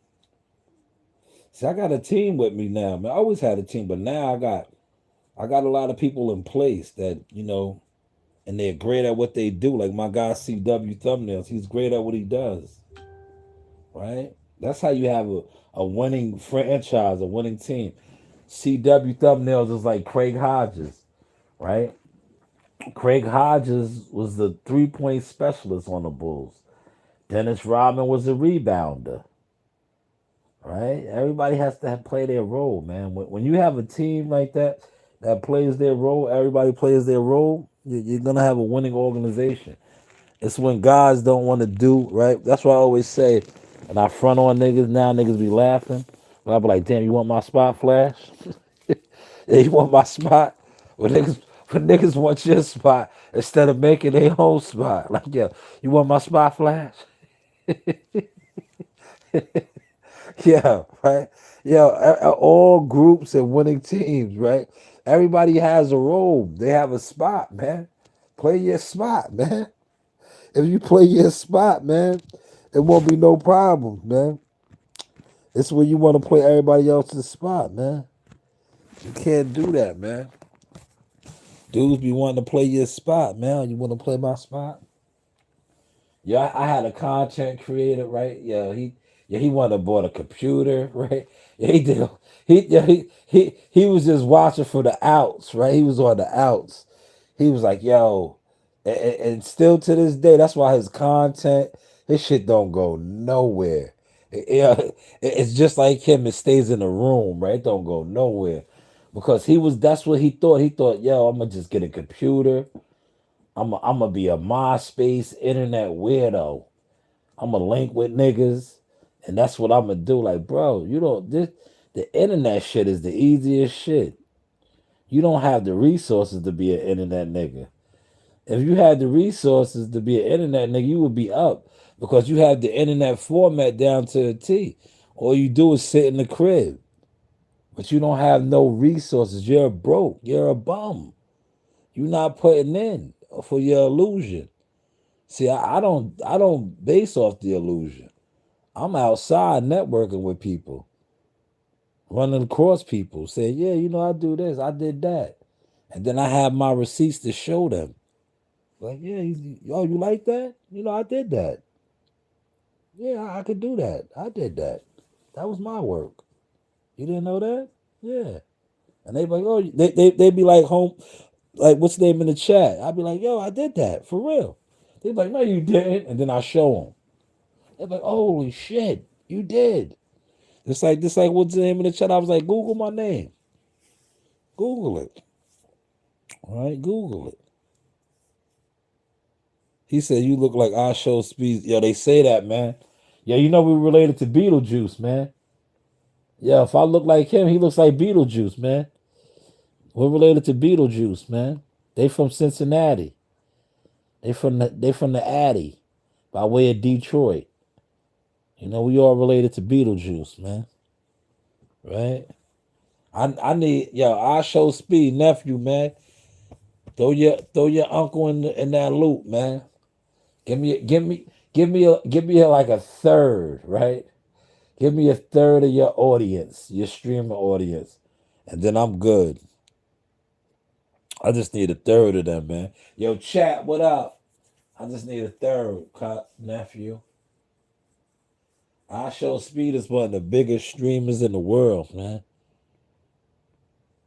See, I got a team with me now, man. I always had a team, but now I got a lot of people in place that, and they're great at what they do. Like my guy CW Thumbnails, he's great at what he does. Right? That's how you have a winning franchise, a winning team. CW Thumbnails is like Craig Hodges, right? Craig Hodges was the 3-point specialist on the Bulls. Dennis Rodman was a rebounder, right? Everybody has to play their role, man. When you have a team like that plays their role, everybody plays their role, you're going to have a winning organization. It's when guys don't want to do, right? That's why I always say, and I front on niggas now, niggas be laughing. But I be like, damn, you want my spot, Flash? Yeah, you want my spot? When niggas want your spot instead of making their own spot. Like, yeah, you want my spot, Flash? Yeah, right. Yeah, all groups and winning teams, right? Everybody has a role. They have a spot, man. Play your spot, man. If you play your spot, man, it won't be no problem, man. It's when you want to play everybody else's spot, man. You can't do that, man. Dudes be wanting to play your spot, man. You want to play my spot? Yeah, I had a content creator, right? Yeah, he wanted to bought a computer, right? Yeah, he did. He was just watching for the outs, right? He was on the outs. He was like, yo, and still to this day, that's why his shit don't go nowhere. Yeah, it's just like him. It stays in the room, right? It don't go nowhere because that's what he thought. He thought, yo, I'm gonna just get a computer. I'm gonna be a MySpace internet weirdo. I'm gonna link with niggas, and that's what I'm gonna do. Like, bro, you don't. The internet shit is the easiest shit. You don't have the resources to be an internet nigga. If you had the resources to be an internet nigga, you would be up because you have the internet format down to a T. All you do is sit in the crib, but you don't have no resources. You're broke. You're a bum. You're not putting in for your illusion. See, I don't base off the illusion. I'm outside networking with people, running across people, saying, yeah, I do this, I did that. And then I have my receipts to show them. Like, yeah, oh, you like that? I did that. Yeah, I could do that. I did that. That was my work. You didn't know that? Yeah. And they be like, oh, they be like, home, like, what's the name in the chat? I'd be like, yo, I did that for real. They be like, no, you didn't. And then I show them. They're like, holy shit, you did. It's like what's the name in the chat? I was like, Google my name. Google it. All right, Google it. He said, you look like I show speed. Yo, they say that, man. Yeah, we related to Beetlejuice, man. Yeah, if I look like him, he looks like Beetlejuice, man. We're related to Beetlejuice, man. They from Cincinnati. They from the Addy by way of Detroit. We all related to Beetlejuice, man. Right? I need I show speed, nephew, man. Throw your uncle in that loop, man. Give me like a third, right? Give me a third of your audience, your streamer audience, and then I'm good. I just need a third of them, man. Yo, chat, what up? I just need a third, nephew. I show speed is one of the biggest streamers in the world, man.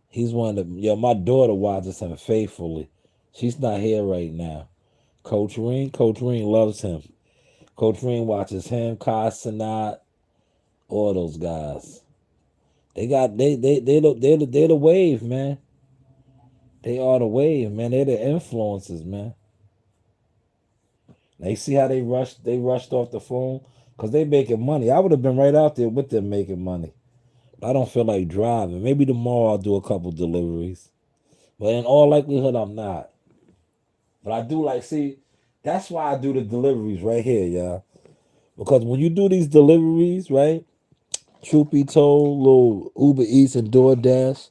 He's one of the my daughter watches him faithfully. She's not here right now. Coach Ring loves him. Coach Ring watches him, Kai Sanat, all those guys. They the wave, man. They are the wave, man. They're the influences, man. They see how they rushed off the phone because they making money. I would have been right out there with them making money. But I don't feel like driving. Maybe tomorrow I'll do a couple deliveries. But in all likelihood, I'm not. But I do see, that's why I do the deliveries right here, y'all. Because when you do these deliveries, right? Truth be told, little Uber Eats and DoorDash,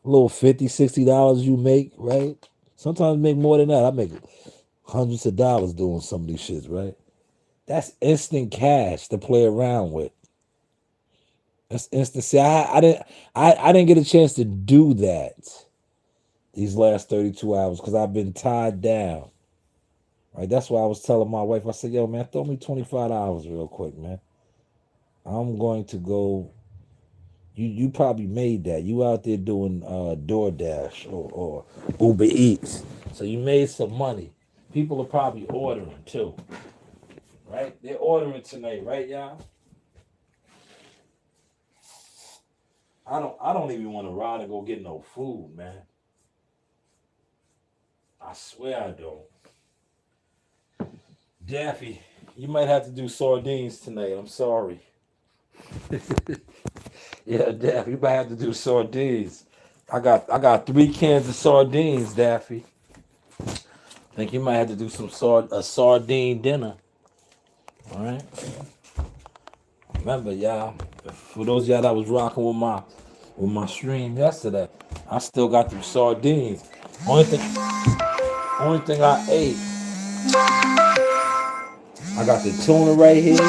little $50, $60 you make, right? Sometimes make more than that. I make hundreds of dollars doing some of these shits, right? That's instant cash to play around with. That's instant. See, I didn't get a chance to do that these last 32 hours because I've been tied down. Right. That's why I was telling my wife. I said, "Yo, man, throw me $25 real quick, man. I'm going to go." You probably made that. You out there doing DoorDash or Uber Eats, so you made some money. People are probably ordering too, right? They're ordering tonight, right, y'all? I don't even want to ride and go get no food, man. I swear I don't. Daffy, you might have to do sardines tonight. I'm sorry. Yeah, Daffy, you might have to do sardines. I got 3 cans of sardines, Daffy. Think you might have to do a sardine dinner. All right. Remember, y'all. For those of y'all that was rocking with my stream yesterday, I still got them sardines. Only thing I ate, I got the tuna right here.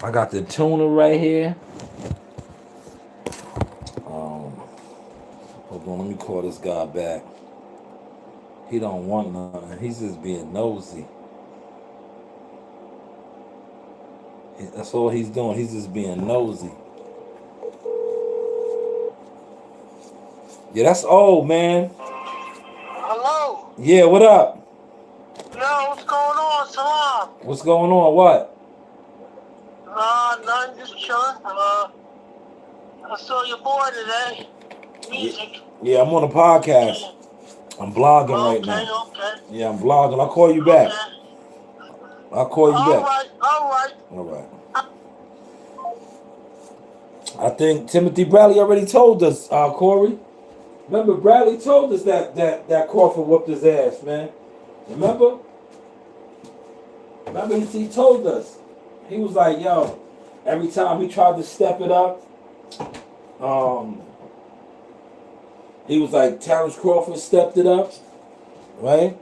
I got the tuna right here. Hold on, let me call this guy back. He don't want nothing. He's just being nosy. That's all he's doing. He's just being nosy. Yeah, that's old, man. Hello. Yeah, what up? Yo, what's going on, Salam? What's going on? What? Nothing, just chilling. I saw your boy today. Music. Yeah, I'm on a podcast. I'm blogging right now. Okay. Yeah, I'm blogging. I'll call you back. I'll call you back. All right. All right. I think Timothy Bradley already told us, Corey. Remember, Bradley told us that Crawford whooped his ass, man. Remember? He told us. He was like, yo, every time he tried to step it up, he was like, Terrence Crawford stepped it up, right?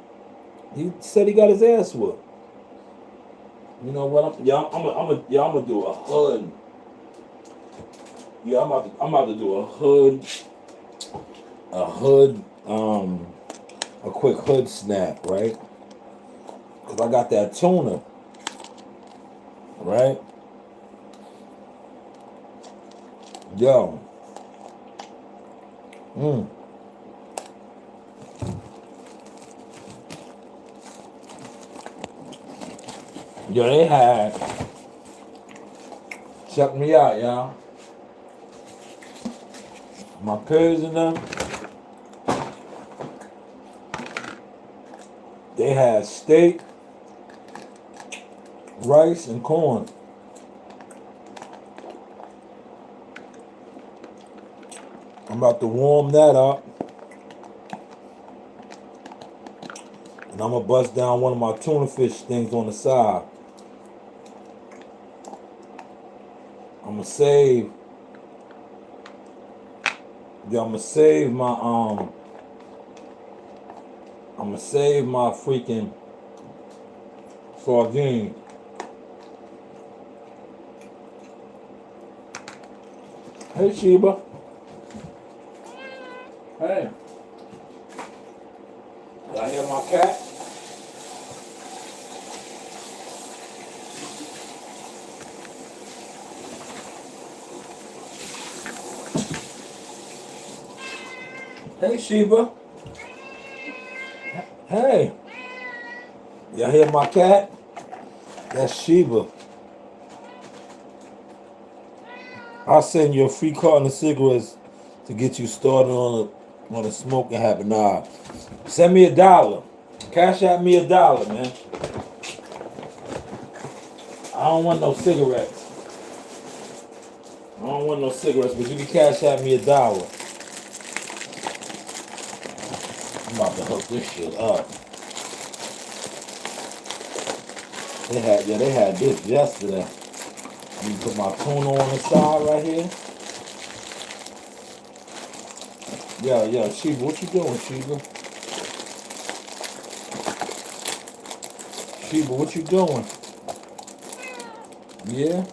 He said he got his ass whooped. You know what? I'm gonna do a hood. Yeah, I'm about to do a quick hood snap, right? Cause I got that tuna, right? Yo. Yo, they had, check me out, y'all. My peers and them, they had steak, rice, and corn. I'm about to warm that up. And I'm gonna bust down one of my tuna fish things on the side. I'm gonna save my freaking sardine. Hey Sheba. Hey. Y'all hear my cat? Hey Sheba. Hey. Y'all hear my cat? That's Sheba. I'll send you a free carton of cigarettes to get you started on a smoking habit. Nah. Send me $1. Cash out me $1, man. I don't want no cigarettes. But you can cash out me $1. I'm about to hook this shit up. They had this yesterday. I'm gonna put my tuna on the side right here. Yo, Sheba, what you doing, Sheba? Sheba, what you doing? Yeah?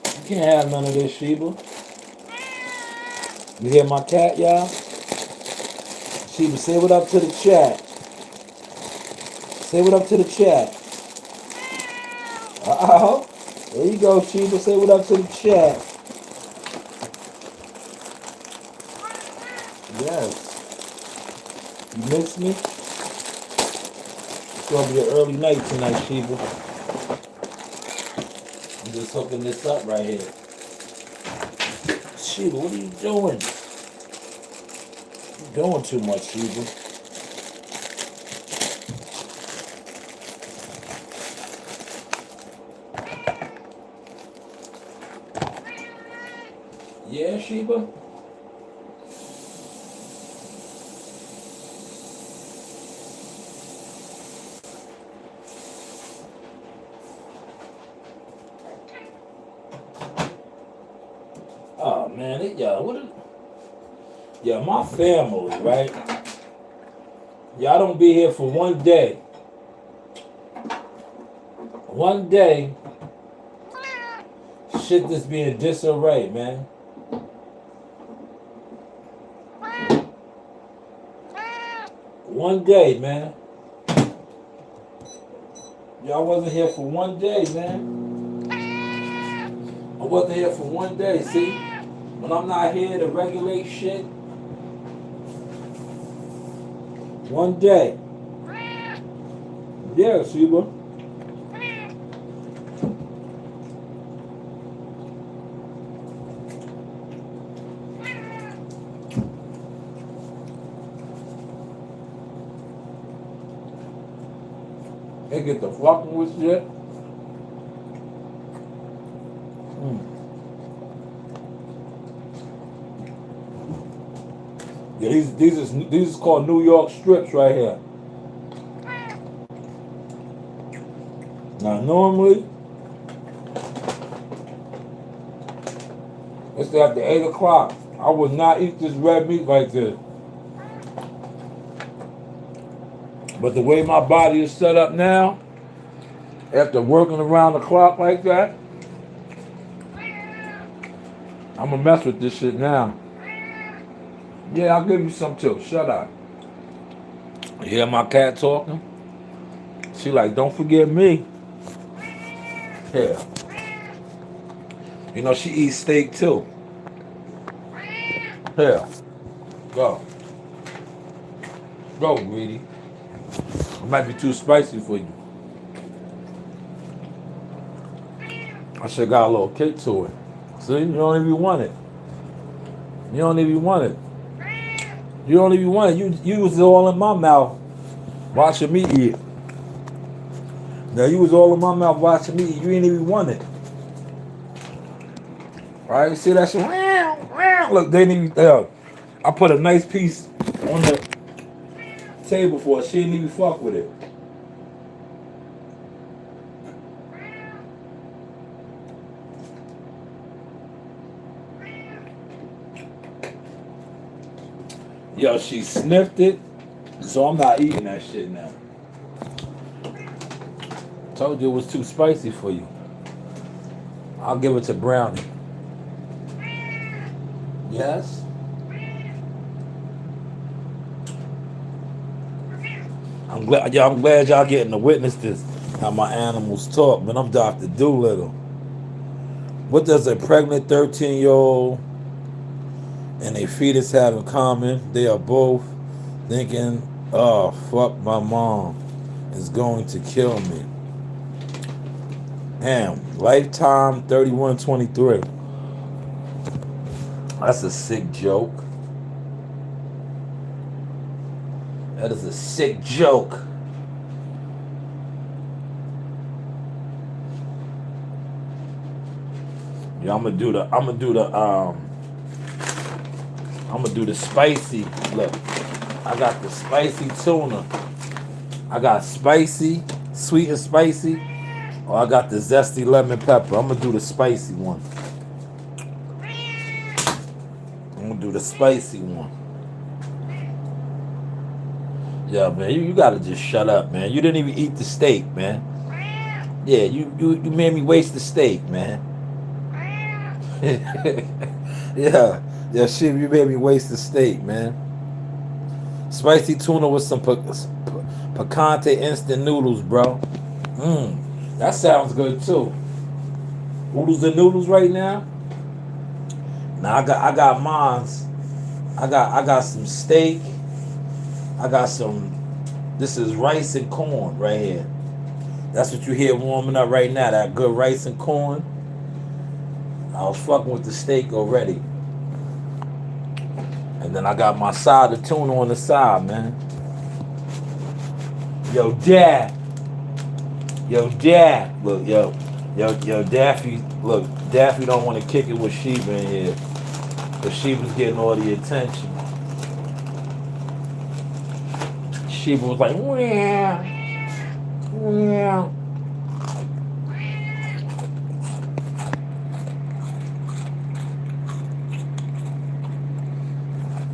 You can't have none of this, Sheba. You hear my cat, y'all? Sheba, say what up to the chat. Say what up to the chat. Uh-oh. There you go, Sheba. Say what up to the chat. Yes. You miss me? It's gonna be an early night tonight, Sheba. I'm just hooking this up right here. Sheba, what are you doing? You're doing too much, Sheba. Yeah, Sheba? Oh man, my family, right? Y'all don't be here for one day. One day, shit just be in disarray, man. One day, man. Y'all wasn't here for one day, man. I wasn't here for one day, see? When I'm not here to regulate shit. One day. Yeah, Sheba. They get the fucking with shit. Yeah, these is called New York strips right here. Now normally it's after 8 o'clock. I would not eat this red meat like this. But the way my body is set up now, after working around the clock like that, I'm gonna mess with this shit now. Yeah, I'll give you some too. Shut up. You hear my cat talking? She like, don't forget me. Yeah. You know, she eats steak too. Yeah. Go. Go, greedy. It might be too spicy for you. I should got a little kick to it. See, you don't even want it. You don't even want it. You don't even want it. You was all in my mouth watching me eat. Now you was all in my mouth watching me eat. You ain't even want it. Right? See that shit? Look, they didn't even. I put a nice piece on the table for her. She didn't even fuck with it. Yo, she sniffed it, so I'm not eating that shit now. Told you it was too spicy for you. I'll give it to Brownie. Yes? I'm glad y'all getting to witness this. How my animals talk, man. I'm Dr. Doolittle. What does a pregnant 13-year-old and a fetus have in common? They are both thinking, oh, fuck, my mom is going to kill me. Damn, Lifetime 3123. That's a sick joke. That is a sick joke. Yeah, I'm gonna do the spicy. Look, I got the spicy tuna. I got spicy, sweet and spicy. Or I got the zesty lemon pepper. I'm gonna do the spicy one. I'm gonna do the spicy one. Yeah, man, you gotta just shut up, man. You didn't even eat the steak, man. Yeah, you made me waste the steak, man. Yeah, yeah, shit, you made me waste the steak, man. Spicy tuna with some picante instant noodles, bro. Mmm, that sounds good too. Oodles and noodles right now. Now I got mines. I got some steak. I got some. This is rice and corn right here. That's what you hear warming up right now. That good rice and corn. I was fucking with the steak already. And then I got my side of tuna on the side, man. Yo, Dad. Yo, Dad. Look, yo, Daffy. Look, Daffy don't want to kick it with Sheba in here. But Sheba's getting all the attention. Sheba was like, yeah. Yeah.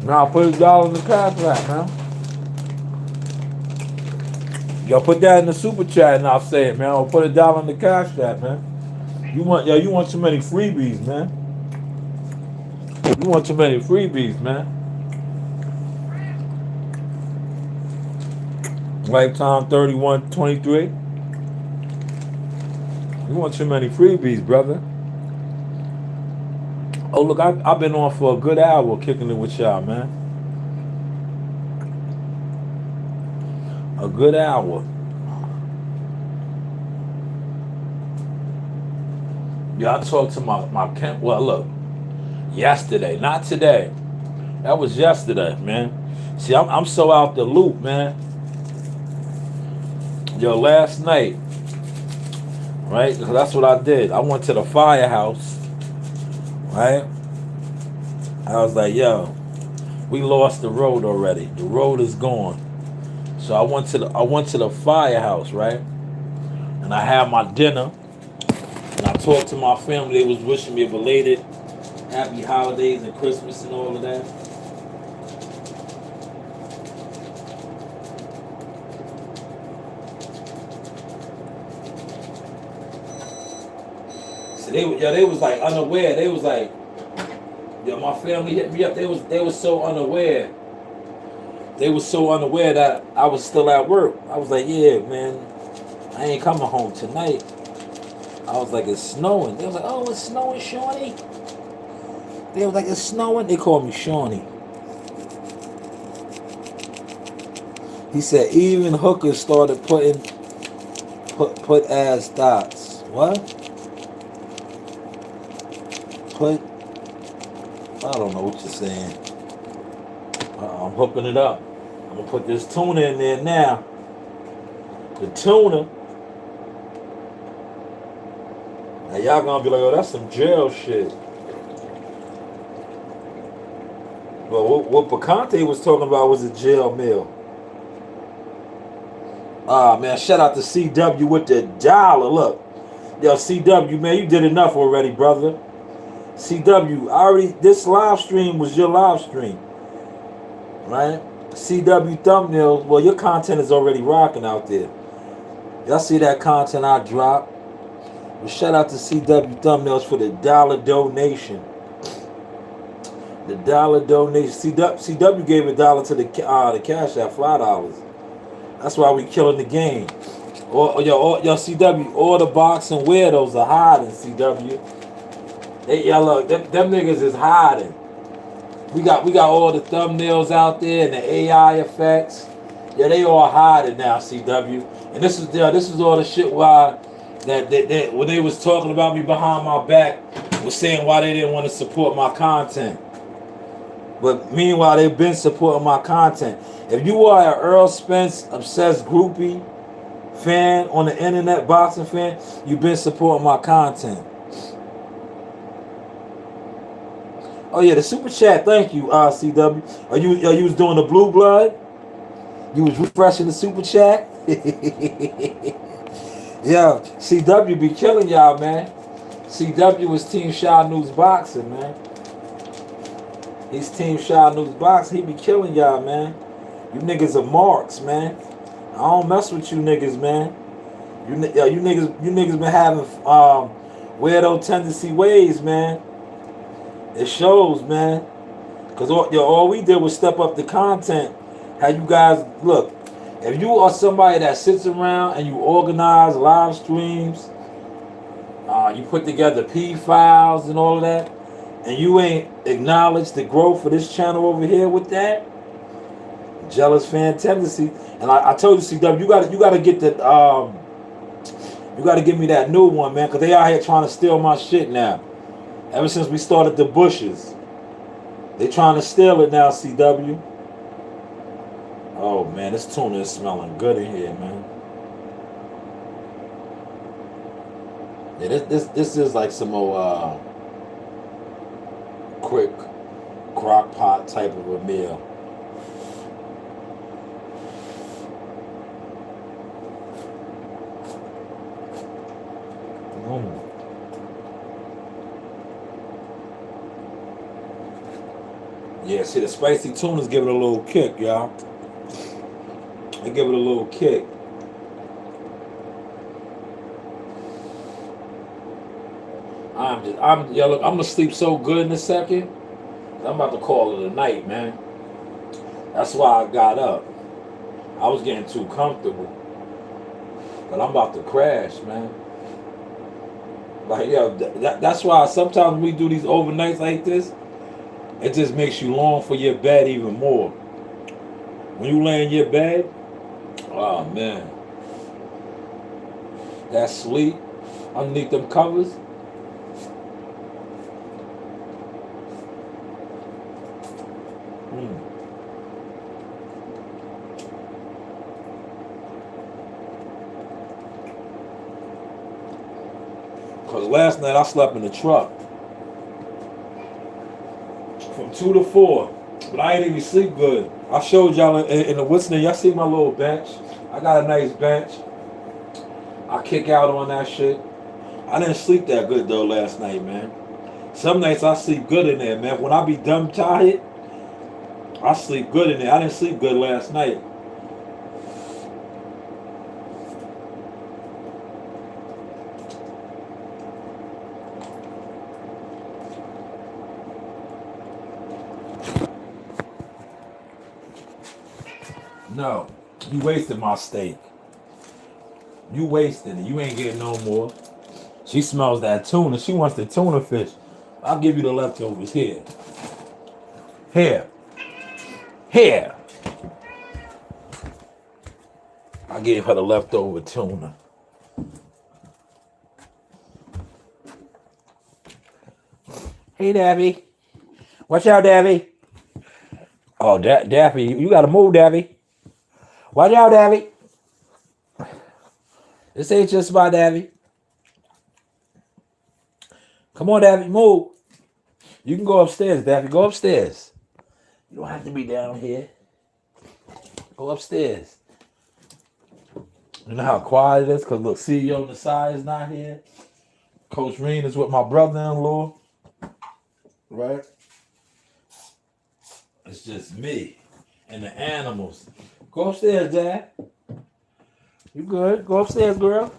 Now put $1 in the contract, man. Y'all put that in the super chat and I'll say it, man. I'll put $1 in the cash app, man. You want too many freebies, man. You want too many freebies, man. Lifetime 3123. You want too many freebies, brother. Oh, look, I've been on for a good hour kicking it with y'all, man. A good hour. Yeah, I talked to my Kent. Well, look, yesterday, not today. That was yesterday, man. See, I'm so out the loop, man. Yo, last night, right? Because that's what I did. I went to the firehouse, right? I was like, yo, we lost the road already. The road is gone. So I went to the firehouse, right? And I had my dinner. And I talked to my family. They was wishing me a belated happy holidays and Christmas and all of that. So they was like unaware. They was like, yo, my family hit me up. They was so unaware. They was so unaware that I was still at work. I was like, yeah, man, I ain't coming home tonight. I was like, it's snowing. They was like, oh, it's snowing, Shawnee. They was like, it's snowing. They called me Shawnee. He said even hookers started put as dots. What? Put. I don't know what you're saying. I'm hooking it up. I'm gonna put this tuna in there now. The tuna. Now y'all gonna be like, oh, that's some jail shit. But what Picante was talking about was a jail meal. Man, shout out to CW with the $1. Look, yo, CW, man, you did enough already, brother. CW, this live stream was your live stream, right? CW thumbnails, well, your content is already rocking out there. Y'all see that content I dropped? Well, shout out to CW thumbnails for the $1 donation. The $1 donation. CW gave $1 to the Cash App, $5. That's why we killing the game. Or CW, all the boxing weirdos are hiding, CW. Y'all look, them niggas is hiding. We got all the thumbnails out there and the AI effects. Yeah, they all hiding now, CW. And this is all the shit why that when they was talking about me behind my back, was saying why they didn't want to support my content. But meanwhile, they've been supporting my content. If you are an Earl Spence obsessed groupie fan on the internet, boxing fan, you've been supporting my content. Oh yeah, the super chat. Thank you, CW. Are you was doing the blue blood? You was refreshing the super chat. Yeah, CW be killing y'all, man. CW is Team Shy News Boxing, man. He's Team Shy News Boxing. He be killing y'all, man. You niggas are marks, man. I don't mess with you niggas, man. You niggas been having weirdo tendency ways, man. It shows, man. Cause all we did was step up the content. How you guys look? If you are somebody that sits around and you organize live streams, you put together P files and all of that, and you ain't acknowledged the growth of this channel over here with that, jealous fan tendency. And I told you, CW, you gotta get the you gotta give me that new one, man, cause they out here trying to steal my shit now. Ever since we started the bushes, they trying to steal it now, CW. Oh man, this tuna is smelling good in here, man. Yeah, this is like some old quick crock pot type of a meal. Yeah, see, the spicy tunas give it a little kick, y'all. They give it a little kick. I'm gonna sleep so good in a second. I'm about to call it a night, man. That's why I got up. I was getting too comfortable. But I'm about to crash, man. Like, yeah, that's why sometimes when we do these overnights like this, it just makes you long for your bed even more. When you lay in your bed, oh man, that sleep underneath them covers. Because last night I slept in the truck from 2 to 4, but I ain't even sleep good. I showed y'all in the listening. Y'all see my little bench? I got a nice bench. I kick out on that shit. I didn't sleep that good though last night, man. Some nights I sleep good in there, man. When I be dumb tired, I sleep good in there. I didn't sleep good last night. No, you wasted my steak. You wasted it. You ain't getting no more. She smells that tuna. She wants the tuna fish. I'll give you the leftovers here. Here. I gave her the leftover tuna. Hey, Daffy. Watch out, Daffy. Oh, Daffy, you gotta move, Daffy. Watch out, Daffy. This ain't just about Daffy. Come on, Daffy, move. You can go upstairs, Daffy. Go upstairs. You don't have to be down here. Go upstairs. You know how quiet it is? Because look, CEO on the side is not here. Coach Reen is with my brother-in-law. Right? It's just me and the animals. Go upstairs, Dad. You good? Go upstairs, girl.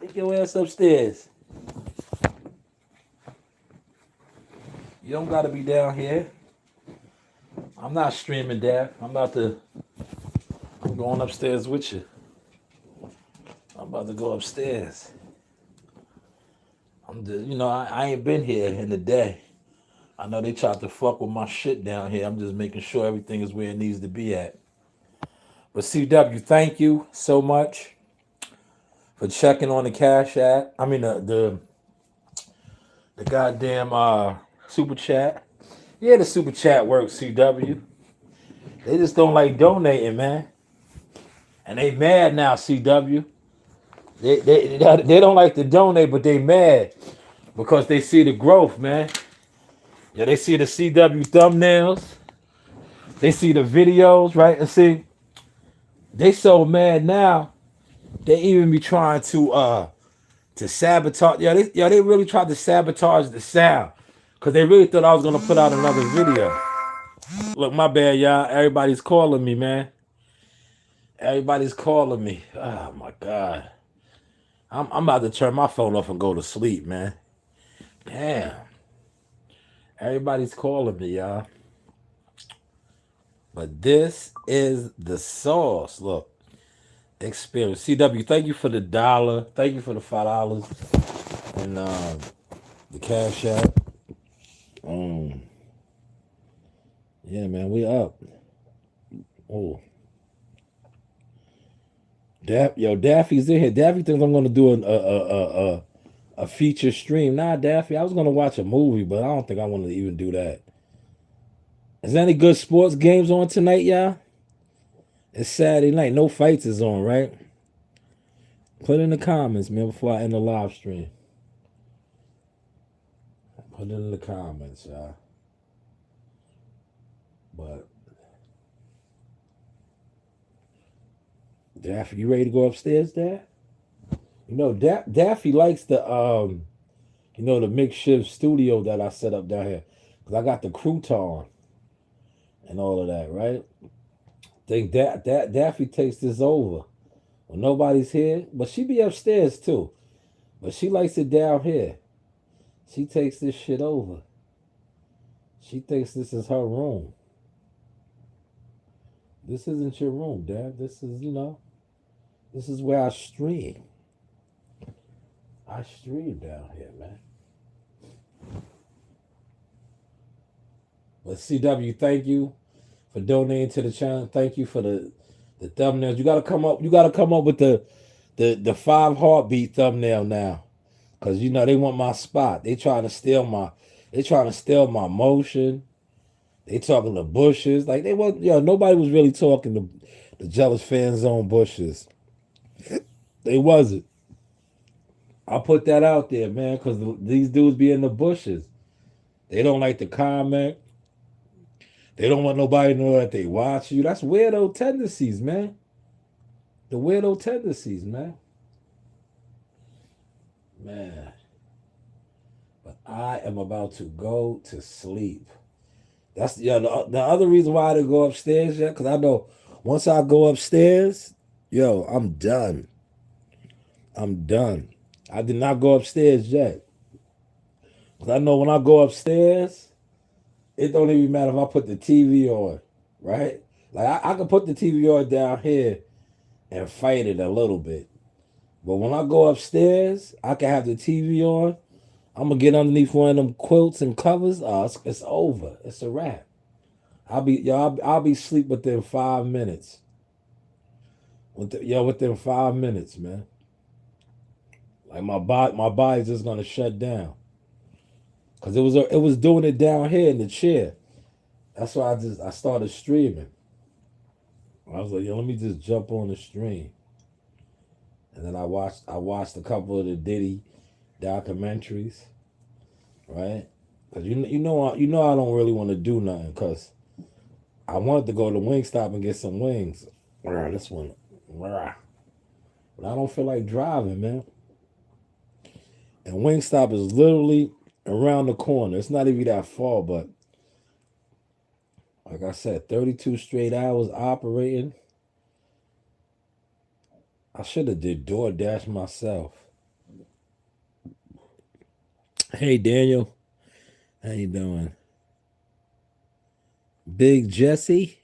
Take your ass upstairs. You don't gotta be down here. I'm not streaming, Dad. I'm going upstairs with you. I'm about to go upstairs. I ain't been here in a day. I know they tried to fuck with my shit down here. I'm just making sure everything is where it needs to be at. But CW, thank you so much for checking on the Cash App. I mean the goddamn super chat. Yeah, the super chat works, CW. They just don't like donating, man. And they mad now, CW. They don't like to donate, but they mad because they see the growth, man. Yeah, they see the CW thumbnails. They see the videos, right? And see, they so mad now. They even be trying to sabotage. They really tried to sabotage the sound because they really thought I was gonna put out another video. Look, my bad, y'all. Everybody's calling me, man. Everybody's calling me. Oh my god. I'm about to turn my phone off and go to sleep, man. Damn. Everybody's calling me, y'all. But this is the sauce. Look, experience. CW, thank you for the dollar. Thank you for the $5 and the cash app. Yeah, man, we up. Oh, Daffy's in here. Daffy thinks I'm gonna do a feature stream. Nah, Daffy, I was gonna watch a movie, but I don't think I want to even do that. Is there any good sports games on tonight, y'all? It's Saturday night. No fights is on, right? Put in the comments, man, before I end the live stream. Put it in the comments, y'all. But Daffy, you ready to go upstairs, Dad? You know, Daffy likes the makeshift studio that I set up down here. Cause I got the crouton and all of that, right? Think that Daffy takes this over when nobody's here, but she be upstairs too. But she likes it down here. She takes this shit over. She thinks this is her room. This isn't your room, Dad. This is where I stream. I stream down here, man. But CW, thank you for donating to the channel. Thank you for the thumbnails. You gotta come up. You gotta come up with the 5 heartbeat thumbnail now, cause they want my spot. They trying to steal my. They trying to steal my motion. They talking to Bushes. Like they was. Nobody was really talking to the Jealous Fan Zone Bushes. They wasn't. I put that out there, man, cause these dudes be in the bushes. They don't like to comment. They don't want nobody to know that they watch you. That's weirdo tendencies, man. The weirdo tendencies, man. Man. But I am about to go to sleep. That's the other reason why I didn't go upstairs yet, because I know once I go upstairs, I'm done. I'm done. I did not go upstairs yet. Because I know when I go upstairs, it don't even matter if I put the TV on, right? Like I can put the TV on down here and fight it a little bit. But when I go upstairs, I can have the TV on. I'm gonna get underneath one of them quilts and covers. It's over. It's a wrap. I'll be asleep within 5 minutes. Within 5 minutes, man. Like my body's just gonna shut down. Cause it was doing it down here in the chair. That's why I started streaming. I was like, let me just jump on the stream. And then I watched a couple of the Diddy documentaries, right? Cause you know I don't really want to do nothing, cause I wanted to go to Wingstop and get some wings. This one, but I don't feel like driving, man. And Wingstop is literally around the corner. It's not even that far, but like I said, 32 straight hours operating. I should have did DoorDash myself. Hey Daniel, how you doing? Big Jesse,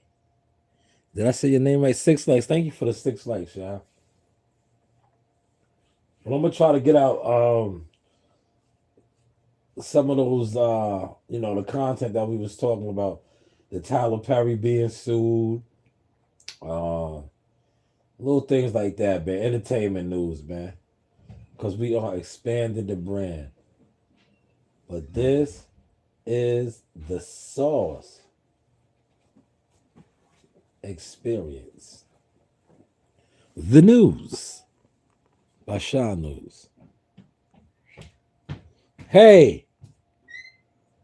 did I say your name right? 6 likes. Thank you for the 6 likes, y'all. But I'm gonna try to get out some of those the content that we was talking about. The Tyler Perry being sued. Little things like that, man. Entertainment news, man. Because we are expanding the brand. But this is the sauce experience. The news by Shaw News. Hey,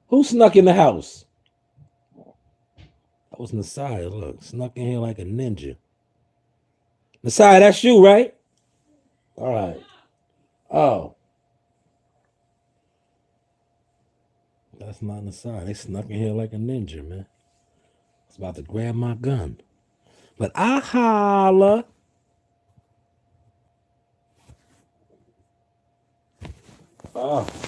who snuck in the house? That was Nasai. Look, snuck in here like a ninja. Nasai, that's you, right? All right. Oh. That's not Nasai. They snuck in here like a ninja, man. I was about to grab my gun. But I holla. Oh.